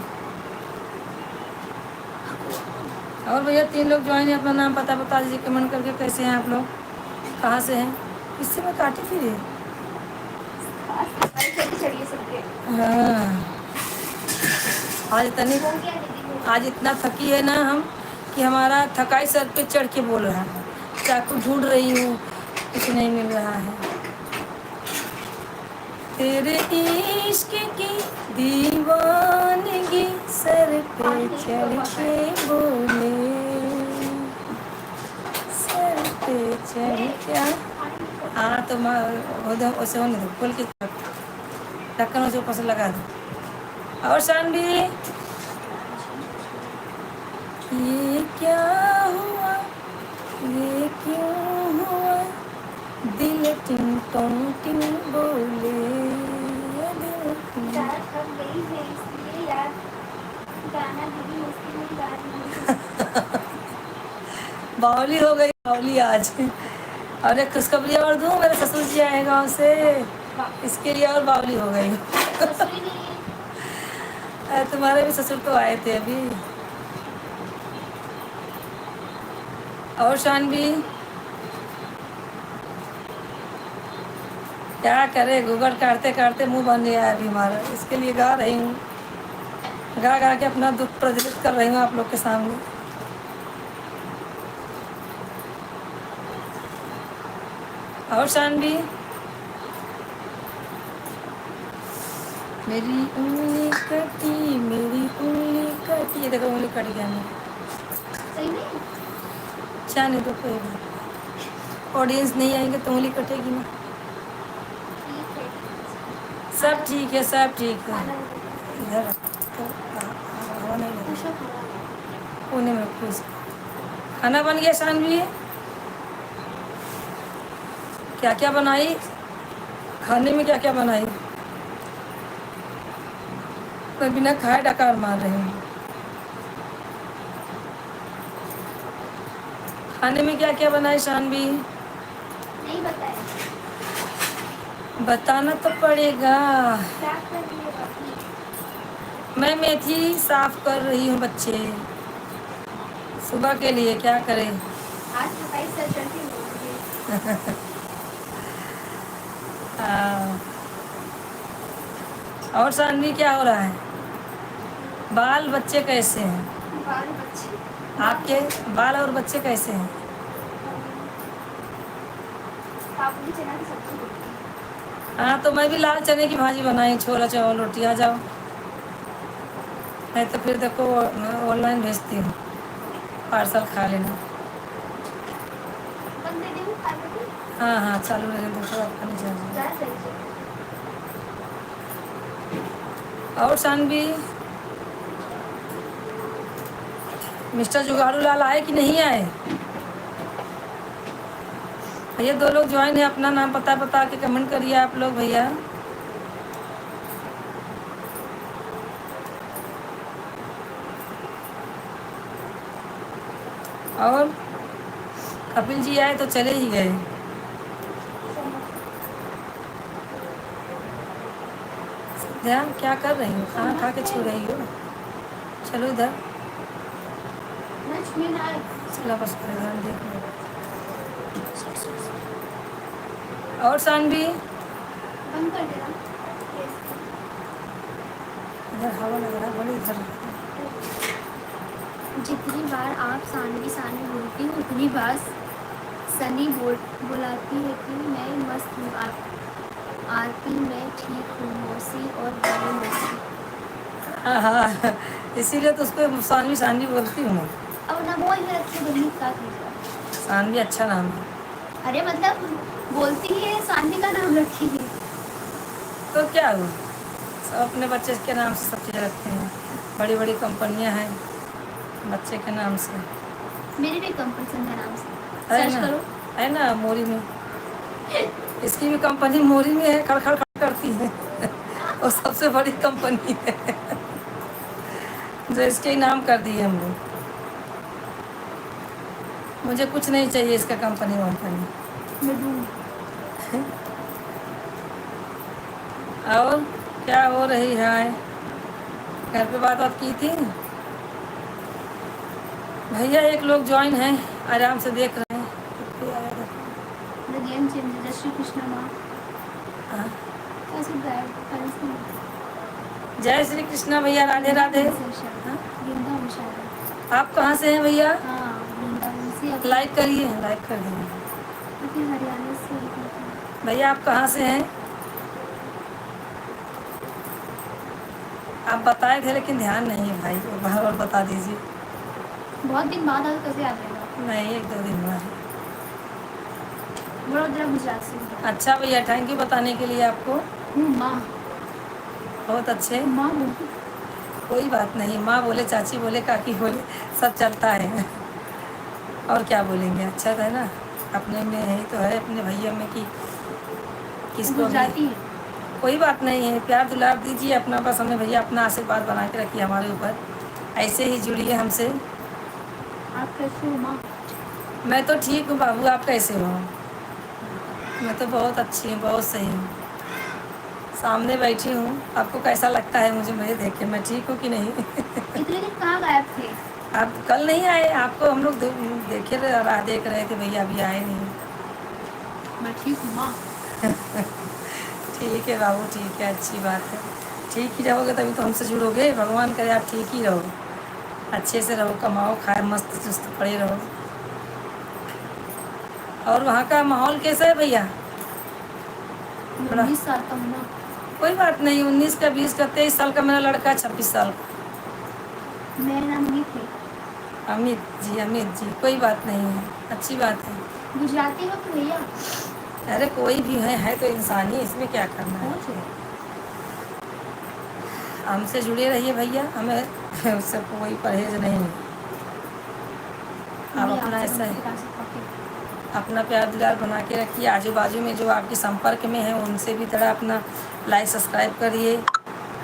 और भैया 3 लोग ज्वाइन है, अपना नाम पता बता दीजिए कमेंट करके। कैसे हैं आप लोग? कहाँ से हैं? किससे मैं काटी फिर ये? हाँ आज इतना थकी है ना हम कि हमारा थकाई सर पे चढ़ के बोल रहा है। चाकू ढूंढ रही हूँ, कुछ नहीं मिल रहा है। तेरे इश्क की दीवानगी सर पे चढ़ के बोले, सर पे चढ़ क्या? हाँ तो वैसे होने दो, खोल के ढक्कन से ऊपर से लगा दो। और शानवी ये क्या हुआ, ये क्यों हुआ? दिल टिंग टोंग टिंग बोले, दिल बावली हो गई, बावली आज। और एक खुशखबरी और दूँ, मेरे ससुर जी आए गाँव से, इसके लिए और बावली हो गई। तुम्हारे भी ससुर तो आए थे अभी। और शानवी क्या करे, गूगल काटते काटते मुंह बन गया है अभी हमारा। इसके लिए गा रही हूँ, गा गा के अपना दुख प्रज्वलित कर रही हूँ आप लोग के सामने। और शानवी मेरी उंगली कटी, मेरी उंगली कटी। ये देखो उंगली कट गया मेरी। अच्छा नहीं तो कोई बात, ऑडियंस नहीं आएंगे तो उंगली कटेगी ना। सब ठीक है, सब ठीक है। इधर तो हवा नहीं लगी, कोने में रखो इसको। खाना बन गया शानवी? क्या क्या बनाई खाने में? क्या क्या बनाई? मैं बिना खाए डकार मार रही हूँ। खाने में क्या क्या बनाई शानवी? नहीं बताया। बताना तो पड़ेगा। क्या कर रही है बाकी? मैं मेथी साफ कर रही हूँ बच्चे, सुबह के लिए। क्या करें? आज सफाई सर चढ़ती होगी। और शानवी क्या हो रहा है? बाल बच्चे कैसे हैं? बाल बच्चे आपके बाल और बच्चे कैसे हैं? काबुली चना की सब्जी होती है। हाँ तो मैं भी लाल चने की भाजी बनाई, छोला चावल रोटी। आ जाओ, नहीं तो फिर देखो मैं ऑनलाइन भेजती हूँ, पार्सल खा लेना। बंद दे दूँ खाने को? हाँ हाँ चालू रहेगा, दूसरा आपका नहीं चाहिए। जा सही से। और शानवी, मिस्टर जुगाड़ू लाल आए कि नहीं आए? भैया 2 लोग ज्वाइन है, अपना नाम पता बता के कमेंट करिए आप लोग भैया। और कपिल जी आए तो चले ही गए। ध्यान क्या कर रही हो, कहाँ खा के छू रही हो? चलो इधर, चला बस ध्यान देख लो। और शानवी, बंद कर देना। इधर हवा लग रहा है, बोले इधर। जितनी बार आप सानवी सानवी बोलती हूँ उतनी बार सनी बुलाती है कि मैं मस्त हूँ, आरती मैं ठीक हूँ मौसी और बड़ी मौसी। हाँ हाँ, इसीलिए तो उसको शानवी शानवी बोलती हूँ मैं। अब ना वो इधर अच्छी बनी क्या कीजिए। शानवी अच्छा नाम है। अरे मतलब बोलती है सानवी का नाम रखी है। तो क्या हुआ, सब अपने बच्चे के नाम से सब चीज़ रखते हैं। बड़ी बड़ी कंपनियां हैं बच्चे के नाम से। मेरी भी कंपनी है नाम से, है सर्च ना, करो। है ना मोरी में, इसकी भी कंपनी मोरी में है, खड़ खड़ खड़ करती है। और सबसे बड़ी कंपनी है जो इसके ही नाम कर दिए हम लोग। मुझे कुछ नहीं चाहिए इसका कंपनी वंपनी। मैं दूँ। और क्या हो रही है, घर पे बात की थी? भैया 1 लोग ज्वाइन हैं, आराम से देख रहे हैं। द गेम चेंजर जय श्री कृष्ण माँ। हाँ। कैसे गायब जय श्री कृष्णा भैया, राधे राधे। हाँ? वृंदावन शायद। आप कहाँ से हैं भैया? हाँ वृंदावन से। लाइक करिए, लाइक कर दिए। फिर हरियाणा से। भैया आप कहाँ से हैं? आप बताए थे लेकिन ध्यान नहीं है भाई, एक बार और बता दीजिए। बहुत दिन बाद आज कैसे आ जाएगा? नहीं 1-2 दिन हुआ है। वडोदरा गुजरात से। अच्छा भैया, थैंक यू बताने के लिए आपको। हूँ माँ। बहुत अच्छे। माँ बोलती। कोई बात नहीं, माँ बोले चाची बोले काकी बोले सब चलता है। और क्या बोलेंगे, अच्छा था ना, अपने में यही तो है, अपने भैया में कि किसको गुजराती भी है। कोई बात नहीं है। प्यार दुलार दीजिए अपना, बस हमें भैया अपना आशीर्वाद बना के रखिए हमारे ऊपर, ऐसे ही जुड़िए हमसे। आप कैसे हो माँ? मैं तो ठीक हूँ बाबू, आप कैसे हो? मैं तो बहुत अच्छी हूँ, बहुत सही हूँ, सामने बैठी हूँ। आपको कैसा लगता है मुझे मुझे देख के, मैं ठीक हूँ कि नहीं? इतने दिन कहाँ गायब थे? आप कल नहीं आए? आपको हम लोग देखे रहे, राह देख रहे थे, भैया अभी आए नहीं। मैं ठीक हूँ माँ। ठीक है बाबू, ठीक है, अच्छी बात है। ठीक ही रहोगे तभी तो हमसे जुड़ोगे, भगवान करे आप ठीक ही रहो, अच्छे से रहो, कमाओ खाए, मस्त चुस्त पड़े रहो। और वहाँ का माहौल कैसा है भैया? 19 साल का हूँ ना। कोई बात नहीं, 19 का 20 का 23 साल का मेरा लड़का, 26 साल का। मेरा नाम अमित है। अमित जी, अमित जी, कोई बात नहीं है, अच्छी बात है। गुजराती हो तो भैया? अरे कोई भी है तो इंसान ही, इसमें क्या करना है। हमसे जुड़े रहिए भैया, हमें उससे कोई परहेज नहीं है। आप अपना ऐसा है, अपना प्यार दुलार बना के रखिए। आजू बाजू में जो आपके संपर्क में है उनसे भी थोड़ा अपना लाइक सब्सक्राइब करिए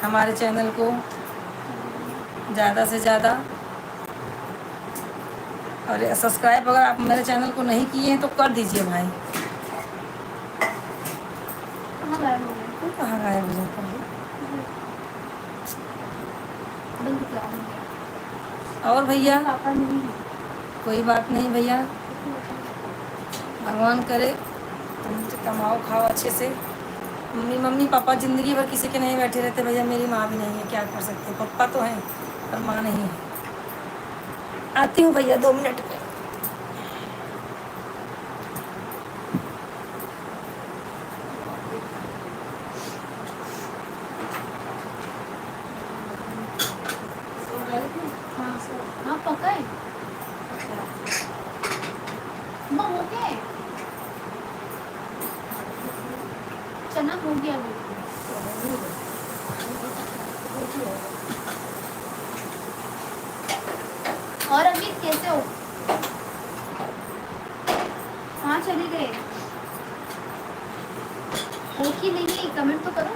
हमारे चैनल को ज़्यादा से ज़्यादा। और सब्सक्राइब अगर आप मेरे चैनल को नहीं किए हैं तो कर दीजिए भाई। कहाँ गायब हो गए? कहाँ गायब हो जाता है? बंद किया हूँ। और भैया पापा नहीं है। कोई बात नहीं भैया, भगवान करे तुम कमाओ खाओ अच्छे से। मम्मी पापा ज़िंदगी भर किसी के नहीं बैठे रहते भैया, मेरी माँ भी नहीं है, क्या कर सकते हैं, पापा तो हैं पर माँ नहीं है। आती हूँ भैया 2 मिनट में। हो गया वो। और अमित कैसे हो? कहाँ चले गए? हो कि नहीं कमेंट तो करो।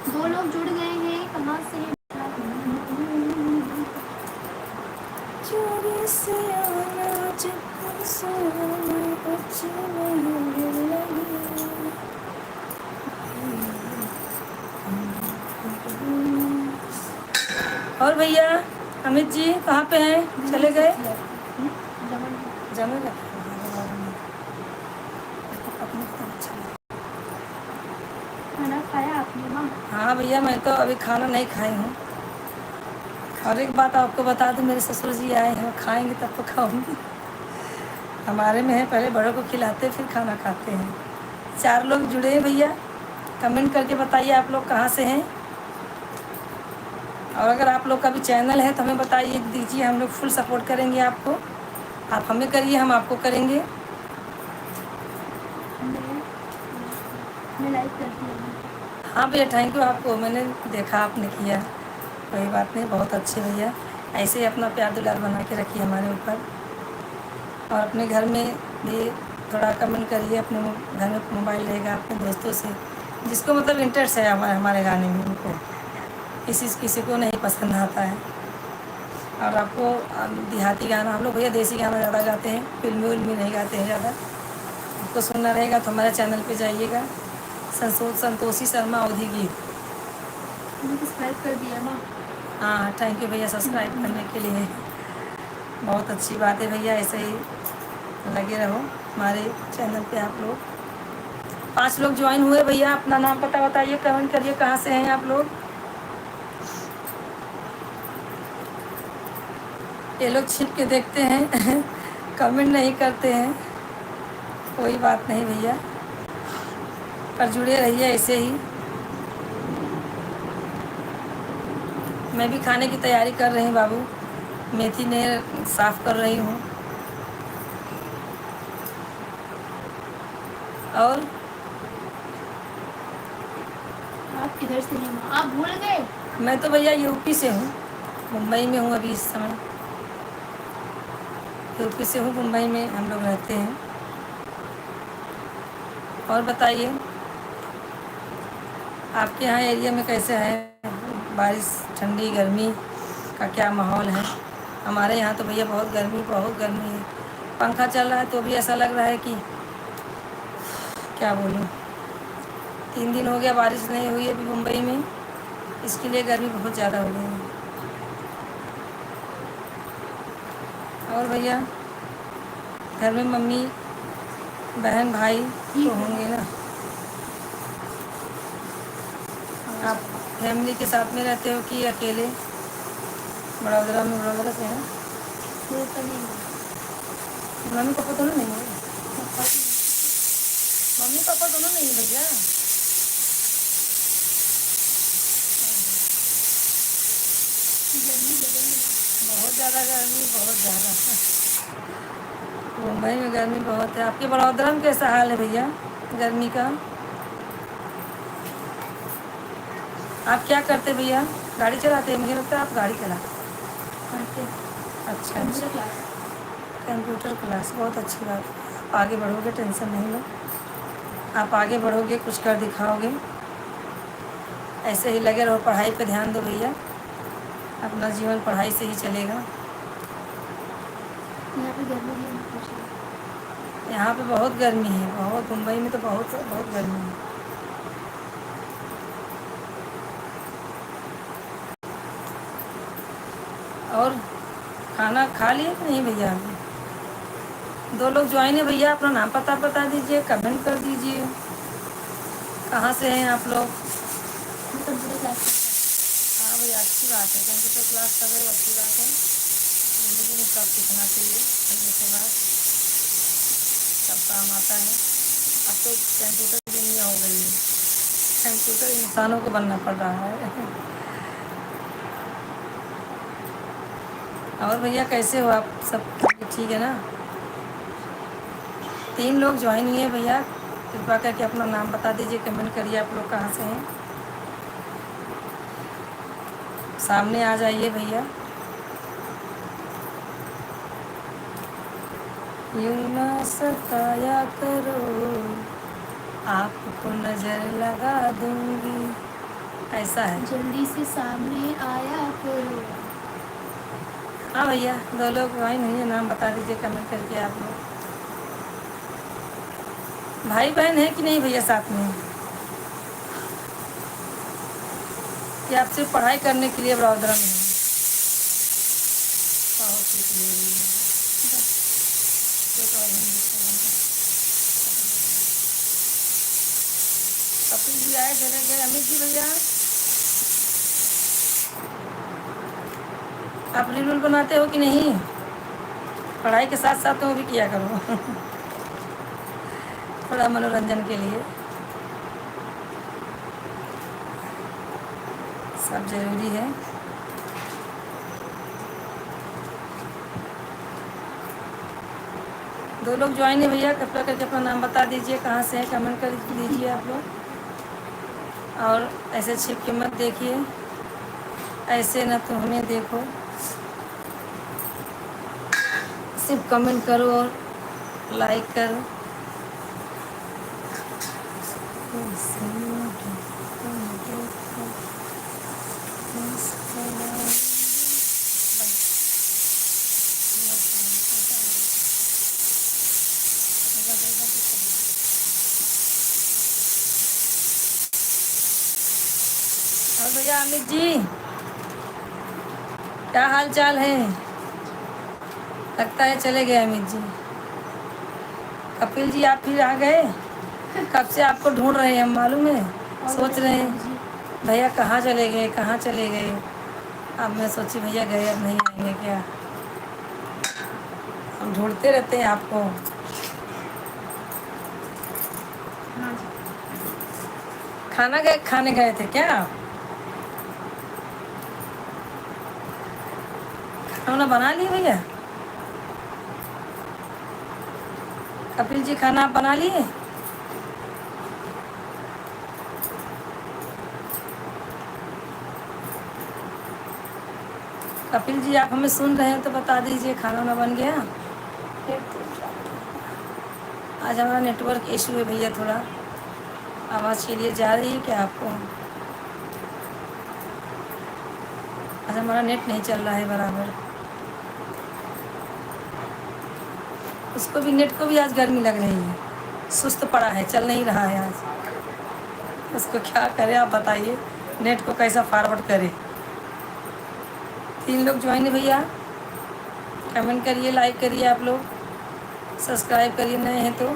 दो लोग जुड़ गए हैं, कहाँ से हैं? चोरी से आना जब सोना कुछ नहीं लगी। और भैया अमित जी कहाँ पे हैं, चले गए? जमे रहते खाना खाया आपने माँ? हाँ भैया, मैं तो अभी खाना नहीं खाई हूँ। और एक बात आपको बता दूँ, मेरे ससुर जी आए हैं, खाएंगे तब तो खाऊंगी। हमारे में है पहले बड़ों को खिलाते फिर खाना खाते हैं। 4 लोग जुड़े हैं भैया, कमेंट करके बताइए आप लोग कहाँ से हैं। और अगर आप लोग का भी चैनल है तो हमें बताइए दीजिए, हम लोग फुल सपोर्ट करेंगे आपको। आप हमें करिए, हम आपको करेंगे। मैं लाइक करती हूँ। हाँ भैया, थैंक यू आपको, मैंने देखा आपने किया, कोई बात नहीं, बहुत अच्छे भैया। ऐसे ही अपना प्यार दुलार बना के रखिए हमारे ऊपर। और अपने घर में भी थोड़ा कमेंट करिए, अपने घर में मोबाइल रहेगा अपने दोस्तों से, जिसको मतलब इंटरेस्ट है हमारे गाने में, उनको किसी को नहीं पसंद आता है। और आपको देहाती गाना, हम लोग भैया देसी गाना ज़्यादा गाते हैं, फिल्मी उल्मी नहीं गाते हैं ज़्यादा। आपको सुनना रहेगा तो हमारे चैनल पे जाइएगा, संतोषी शर्मा अवधि गीत। सब्सक्राइब कर दिया माँ। हाँ थैंक यू भैया सब्सक्राइब करने के लिए, बहुत अच्छी बात है भैया, ऐसे ही लगे रहो हमारे चैनल पे। आप लोग 5 लोग ज्वाइन हुए भैया, अपना नाम पता बताइए, कमेंट करिए कहाँ से हैं आप लोग। ये लोग छिप के देखते हैं कमेंट नहीं करते हैं, कोई बात नहीं भैया, पर जुड़े रहिए ऐसे ही। मैं भी खाने की तैयारी कर रही हूँ बाबू, मेथी ने साफ़ कर रही हूँ। और आप किधर से हैं माँ? आप भूल गए? मैं तो भैया यूपी से हूँ, मुंबई में हूँ अभी इस समय। यूपी से हूँ, मुंबई में हम लोग रहते हैं। और बताइए आपके यहाँ एरिया में कैसे है, बारिश ठंडी गर्मी का क्या माहौल है? हमारे यहाँ तो भैया बहुत गर्मी है, पंखा चल रहा है तो भी ऐसा लग रहा है कि क्या बोलूँ। 3 दिन हो गया बारिश नहीं हुई अभी मुंबई में, इसके लिए गर्मी बहुत ज़्यादा हो गई है। और भैया घर में मम्मी बहन भाई तो होंगे ना? आप फैमिली के साथ में रहते हो कि अकेले? बड़ौदा से हैं? मम्मी पापा दोनों नहीं है? मम्मी पापा दोनों नहीं है भैया? बहुत ज़्यादा गर्मी, बहुत ज़्यादा मुंबई में गर्मी बहुत है। आपके बड़ौदा में कैसा हाल है भैया गर्मी का? आप क्या करते भैया? गाड़ी चलाते हैं? मुझे लगता है आप गाड़ी चलाते। अच्छा, कंप्यूटर क्लास, बहुत अच्छी बात। आप आगे बढ़ोगे, टेंशन नहीं लो, आप आगे बढ़ोगे, कुछ कर दिखाओगे। ऐसे ही लगे रहो, पढ़ाई पे ध्यान दो भैया, अपना जीवन पढ़ाई से ही चलेगा। यहाँ पे गर्मी है? यहाँ पे बहुत गर्मी है, बहुत, मुंबई में तो बहुत बहुत गर्मी है। और खाना खा लिए कि नहीं भैया? अभी 2 लोग ज्वाइन है भैया, अपना नाम पता बता दीजिए, कमेंट कर दीजिए कहाँ से हैं आप लोग। हाँ भैया अच्छी बात है, कंप्यूटर क्लास कर रहे हो, अच्छी बात है। ज़िंदगी में सब सीखना चाहिए, पढ़ने के बाद सब काम आता है। अब तो कंप्यूटर की दुनिया हो गई है, कंप्यूटर इंसानों को बनना पड़ रहा है और भैया कैसे हो आप सब? ठीक है ना? 3 लोग ज्वाइन हुए हैं भैया, कृपया करके अपना नाम बता दीजिए, कमेंट करिए आप लोग कहाँ से हैं, सामने आ जाइए भैया। यूं ना सताया करो, आपको नजर लगा दूंगी, ऐसा है। जल्दी से सामने आया करो। हाँ भैया, 2 लोग ज्वाइन हुए, नाम बता दीजिए कमेंट करके आप लोग। भाई बहन है कि नहीं भैया साथ में, कि आप सिर्फ पढ़ाई करने के लिए बड़ौदा में हैं? बहुत सीख ले रही है। एक और हिंदी से बंदा। कपिल जी आए, चले गए। अमित जी भैया, आप रील वील बनाते हो कि नहीं? पढ़ाई के साथ साथ तो वो भी किया करो थोड़ा मनोरंजन के लिए सब जरूरी है। दो लोग ज्वाइन है भैया, कृपया करके अपना नाम बता दीजिए, कहाँ से हैं, कमेंट कर दीजिए आप लोग। और ऐसे छिप के मत देखिए, ऐसे न तो हमें देखो, सिर्फ कमेंट करो और लाइक करो। और भैया अमित जी, क्या हाल चाल है? लगता है चले गए अमित जी। कपिल जी आप फिर आ गए? कब से आपको ढूंढ रहे हैं हम, मालूम है, सोच रहे हैं भैया कहाँ चले गए, कहाँ चले गए। अब मैं सोची भैया गए, अब नहीं आएंगे क्या, हम ढूंढते रहते हैं आपको। खाने गए थे क्या? खाना बना लिए भैया? कपिल जी खाना आप बना लिए? कपिल जी आप हमें सुन रहे हैं तो बता दीजिए, खाना वाना बन गया? आज हमारा नेटवर्क इशू है भैया, थोड़ा आवाज़ के लिए जा रही है क्या आपको? आज हमारा नेट नहीं चल रहा है बराबर। उसको भी, नेट को भी आज गर्मी लग रही है, सुस्त पड़ा है, चल नहीं रहा है आज। उसको क्या करे आप बताइए, नेट को कैसा फॉरवर्ड करे। 3 लोग ज्वाइन है भैया, कमेंट करिए, लाइक करिए आप लोग, सब्सक्राइब करिए नए हैं तो।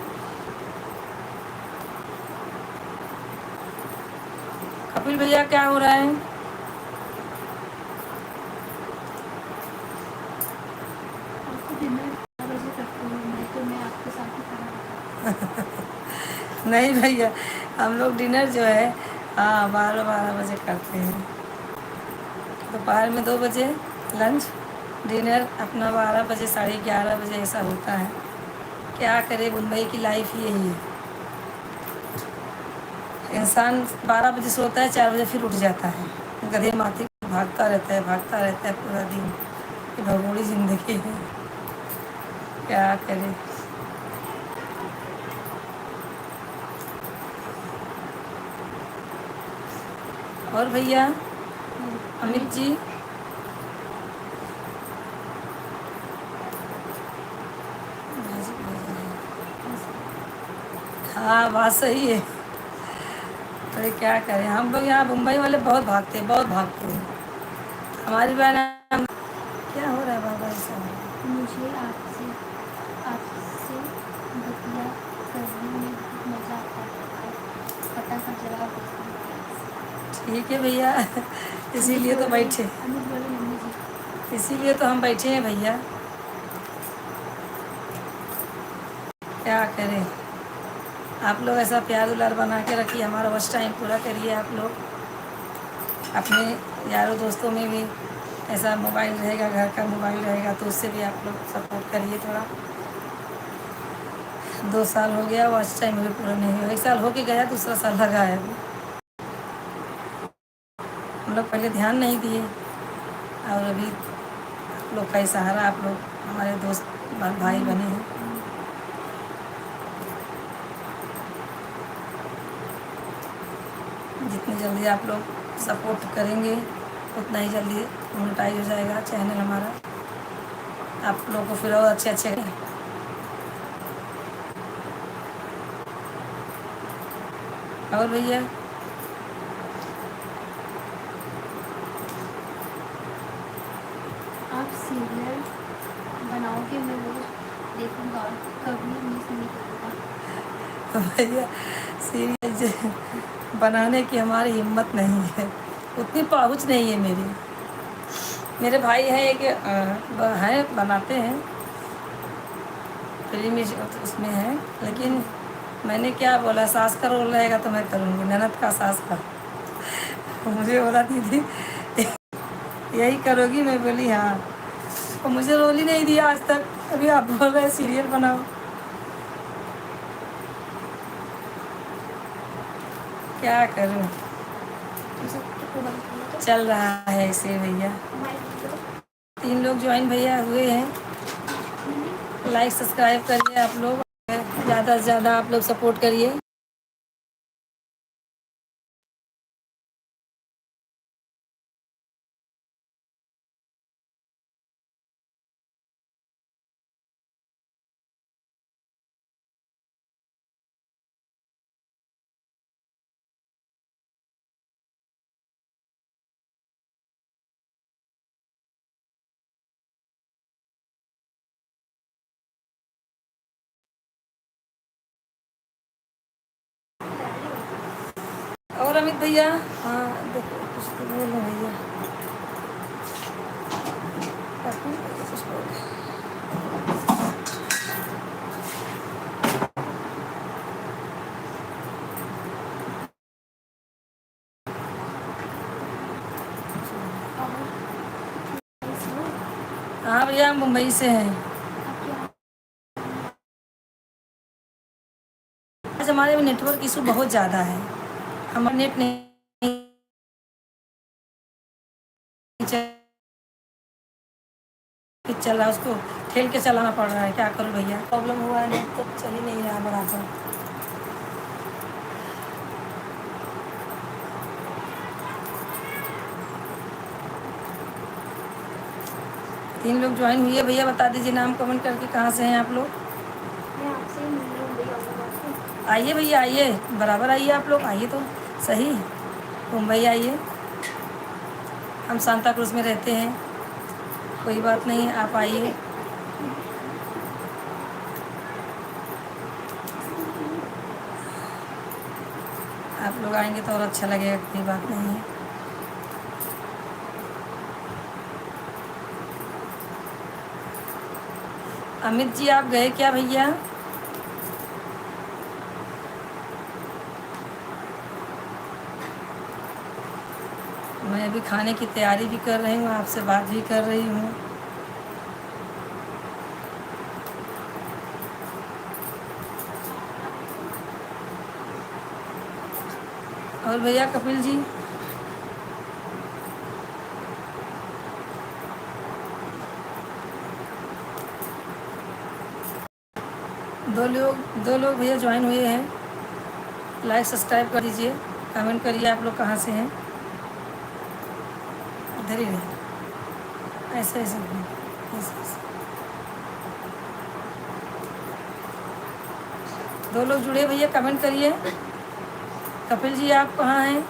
कपिल भैया क्या हो रहा है? नहीं भैया, हम लोग डिनर जो है, हाँ 12 बजे करते हैं। दोपहर में 2 बजे लंच, डिनर अपना 12 बजे, 11:30 बजे ऐसा होता है। क्या करे, मुंबई की लाइफ ही यही है। इंसान 12 बजे सोता है, 4 बजे फिर उठ जाता है, गधे माथे भागता रहता है पूरा दिन। ये भगोड़ी ज़िंदगी है, क्या करे। और भैया अमित जी, हाँ बात सही है। अरे क्या करें, हम लोग यहाँ मुंबई वाले बहुत भागते हैं। हमारी बहन, क्या हो रहा है बाबा ऐसा? मुझे आपसे बतिया करने में बहुत मज़ा आता है, पता का जवाब देती हूँ। ठीक है भैया इसीलिए तो बैठे, अमित बोले मम्मी जी। इसीलिए तो हम बैठे हैं भैया, क्या करें। आप लोग ऐसा प्यार दुलार बना के रखिए, हमारा बस टाइम पूरा करिए आप लोग, अपने यारों दोस्तों में भी ऐसा मोबाइल रहेगा, घर का मोबाइल रहेगा, तो उससे भी आप लोग सपोर्ट करिए थोड़ा। 2 साल हो गया, वॉच टाइम अभी पूरा नहीं हुआ। 1 साल हो के गया, दूसरा साल लगा है अभी। हम लोग पहले ध्यान नहीं दिए, और अभी आप लोग का ही सहारा, आप लोग हमारे दोस्त भाई बने हैं। जितनी जल्दी आप लोग सपोर्ट करेंगे, उतना ही जल्दी मोनेटाइज हो जाएगा चैनल हमारा। आप लोगों को फिर और अच्छे अच्छे और भैया आप सीरियल बनाओगे, मैं रोज देखूंगा, कभी मिस नहीं करूँगा। भैया सीरियल बनाने की हमारी हिम्मत नहीं है, उतनी पहुंच नहीं है मेरी। मेरे भाई हैं एक हैं, बनाते हैं फिल्म, उसमें है, लेकिन मैंने क्या बोला, सास का रोल रहेगा तो मैं करूँगी, ननद का, सास का। मुझे बोला दीदी यही करोगी, मैं बोली हाँ। और मुझे रोल ही नहीं दिया आज तक, अभी आप बोल रहे हैं सीरियल बनाओ। क्या करूँ, चल रहा है ऐसे भैया। 3 लोग ज्वाइन भैया हुए हैं। लाइक सब्सक्राइब करिए आप लोग, ज़्यादा से ज़्यादा आप लोग सपोर्ट करिए। और अमित भैया, हाँ देखो कुछ तो बोलो भैया। हाँ भैया, हम मुंबई से हैं। आज हमारे में नेटवर्क इशू बहुत ज़्यादा है, हमारा नेट नहीं चल रहा, उसको ठेल के चलाना पड़ रहा है। क्या करूँ भैया, प्रॉब्लम हुआ है, नेट तो चल ही नहीं रहा बराबर। तीन लोग ज्वाइन हुई है भैया, बता दीजिए नाम कमेंट करके, कहाँ से हैं आप लोग। मैं आपसे मुंबई। आइए भैया आइए, बराबर आइए आप लोग, आइए तो सही, मुंबई आइए। हम सांता क्रूज में रहते हैं, कोई बात नहीं, आप आइए। आप लोग आएंगे तो और अच्छा लगेगा, कोई बात नहीं है। अमित जी आप गए क्या भैया। मैं अभी खाने की तैयारी भी कर रही हूँ, आपसे बात भी कर रही हूँ। और भैया कपिल जी, दो लोग भैया ज्वाइन हुए हैं। लाइक सब्सक्राइब कर दीजिए, कमेंट करिए आप लोग कहाँ से हैं। इधर ही रहे, ऐसे ऐसे ऐसे। 2 लोग जुड़े भैया, कमेंट करिए। कपिल जी आप कहाँ हैं,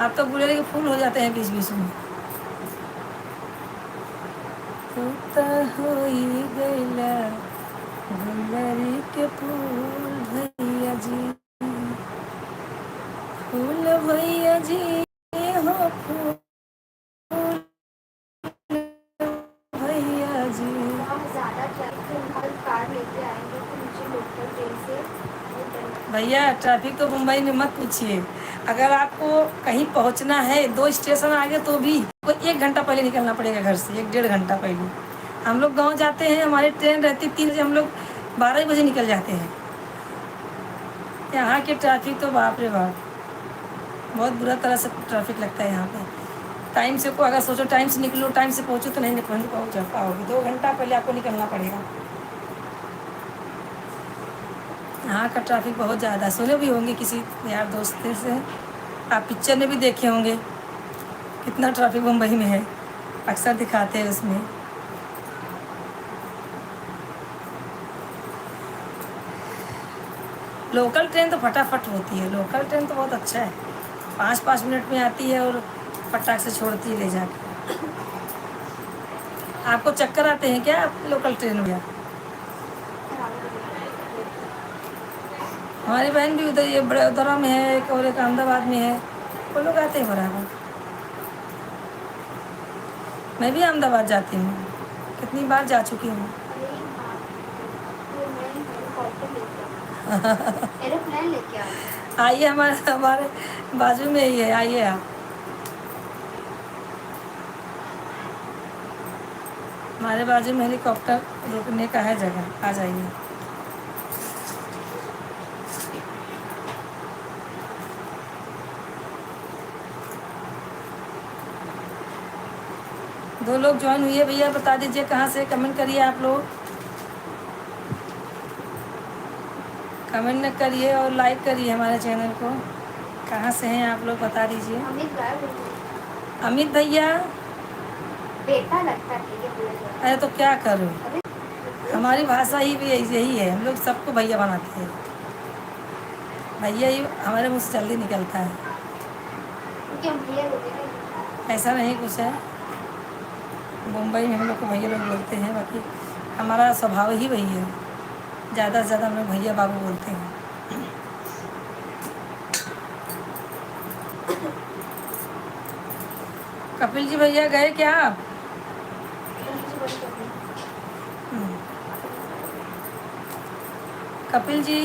आप तो गुलेरी के फूल हो जाते हैं बीच बीच में। तू होई गइला गुलेरी के फूल भैया जी, फूल भैया जी हो फूल भैया जी। हम ज़्यादा कार लेके आएंगे तो मुझे लोकल ट्रेन से भैया ट्रैफिक तो मुंबई में मत पूछिए, अगर आपको कहीं पहुंचना है 2 स्टेशन आगे तो भी कोई 1 घंटा पहले निकलना पड़ेगा घर से, 1 डेढ़ घंटा पहले। हम लोग गांव जाते हैं, हमारी ट्रेन रहती 3 बजे, हम लोग 12 बजे निकल जाते हैं। यहाँ के ट्रैफिक तो बाप रे बाप, बहुत बुरा तरह से ट्रैफिक लगता है यहाँ पे। टाइम से को अगर सोचो टाइम से निकलो, टाइम से पहुँचो तो नहीं पहुँच पाओगे, 2 घंटा पहले आपको निकलना पड़ेगा। यहाँ का ट्रैफिक बहुत ज़्यादा है। सुने भी होंगे किसी यार दोस्त से, आप पिक्चर में भी देखे होंगे कितना ट्रैफिक मुंबई में है, अक्सर दिखाते हैं उसमें। लोकल ट्रेन तो फटाफट होती है, लोकल ट्रेन तो बहुत अच्छा है, 5-5 मिनट में आती है और फटाक से छोड़ती है ले जाकर। आपको चक्कर आते हैं क्या आप लोकल ट्रेन में? हमारी बहन भी उधर, ये बड़ौदा में है एक, और एक अहमदाबाद में है, वो लोग आते हैं बराबर। मैं भी अहमदाबाद जाती हूँ, कितनी बार जा चुकी हूँ। एरोप्लेन लेके आओ। आइए, हमारे हमारे बाजू में ही है, आइए आप। हमारे बाजू में हेलीकॉप्टर रुकने का है जगह, आ जाइए। दो लोग ज्वाइन हुए भैया, बता दीजिए कहाँ से, कमेंट करिए आप लोग, कमेंट न करिए और लाइक करिए हमारे चैनल को। कहाँ से हैं आप लोग बता दीजिए। अमित भैया, बेटा लगता है ये बोला। अरे तो क्या करूँ, हमारी भाषा ही भी यही है, हम लोग सबको भैया बनाते हैं, भैया ही हमारे मुँह से जल्दी निकलता है। क्योंकि हम भैया बोलते हैं। ऐसा नहीं कुछ है, मुंबई में हम लोग को भैया लोग बोलते हैं, बाकी हमारा स्वभाव ही वही है, ज़्यादा से ज़्यादा हम लोग भैया बाबू बोलते हैं। कपिल जी भैया गए क्या आप? कपिल जी,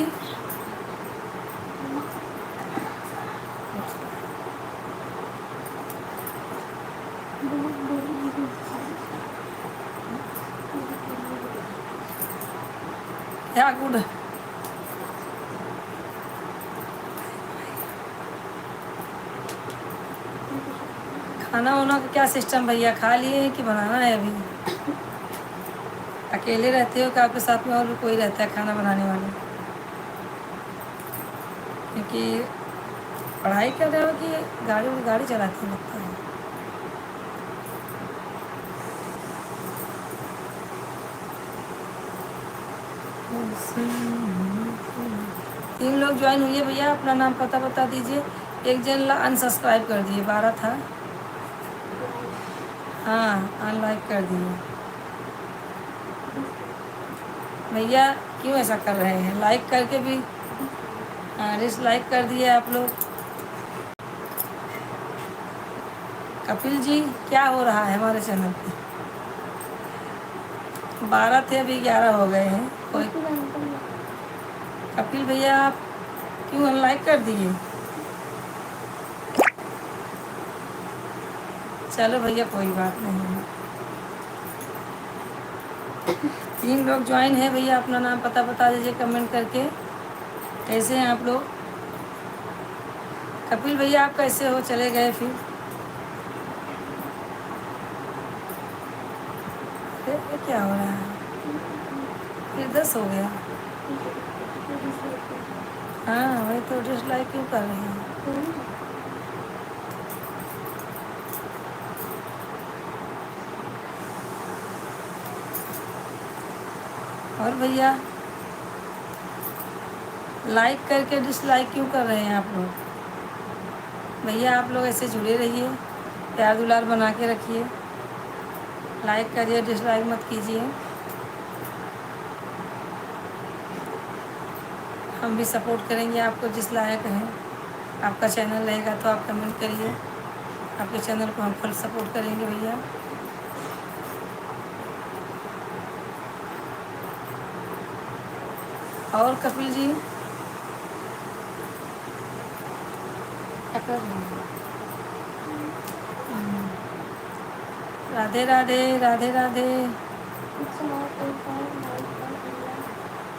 क्या गुड। खाना वाना का क्या सिस्टम भैया, खा लिए हैं कि बनाना है अभी? अकेले रहते हो कि आपके साथ में और भी कोई रहता है खाना बनाने वाले? क्योंकि पढ़ाई कर रहे हो कि गाड़ी गाड़ी चलाते हैं लगता है। तीन लोग ज्वाइन हुए भैया, अपना नाम पता बता दीजिए। एक जन अनसब्सक्राइब कर दिए, 12 था। हाँ, अनलाइक कर दिए। भैया क्यों ऐसा कर रहे हैं, लाइक करके भी डिसलाइक कर दिए आप लोग। कपिल जी क्या हो रहा है हमारे चैनल पे? 12 थे, अभी 11 हो गए हैं। कोई कपिल भैया आप क्यों अनलाइक कर दिए? चलो भैया कोई बात नहीं। 3 लोग ज्वाइन है भैया, अपना नाम पता बता दीजिए कमेंट करके। कैसे हैं आप लोग? कपिल भैया आप कैसे हो, चले गए फिर? ये क्या हो रहा है, फिर 10 हो गया। हाँ वही तो, डिसलाइक क्यों कर रहे हैं? और भैया लाइक करके डिसलाइक क्यों कर रहे हैं आप लोग? भैया आप लोग ऐसे जुड़े रहिए, प्यार दुलार बना के रखिए, लाइक करिए, डिसलाइक मत कीजिए। हम भी सपोर्ट करेंगे आपको जिस लायक हैं। आपका चैनल रहेगा तो आप कमेंट करिए, आपके चैनल को हम फुल सपोर्ट करेंगे भैया। और कपिल जी टकर नहीं। Radhe Radhe Radhe Radhe. It's not a fine life but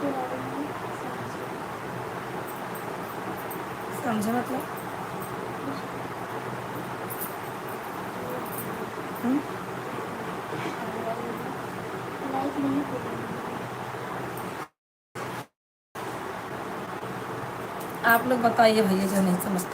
to learn समझे मतलब? हम्म? लाइक नहीं बोलेंगे। आप लोग बताइए भैया जो नहीं समझते।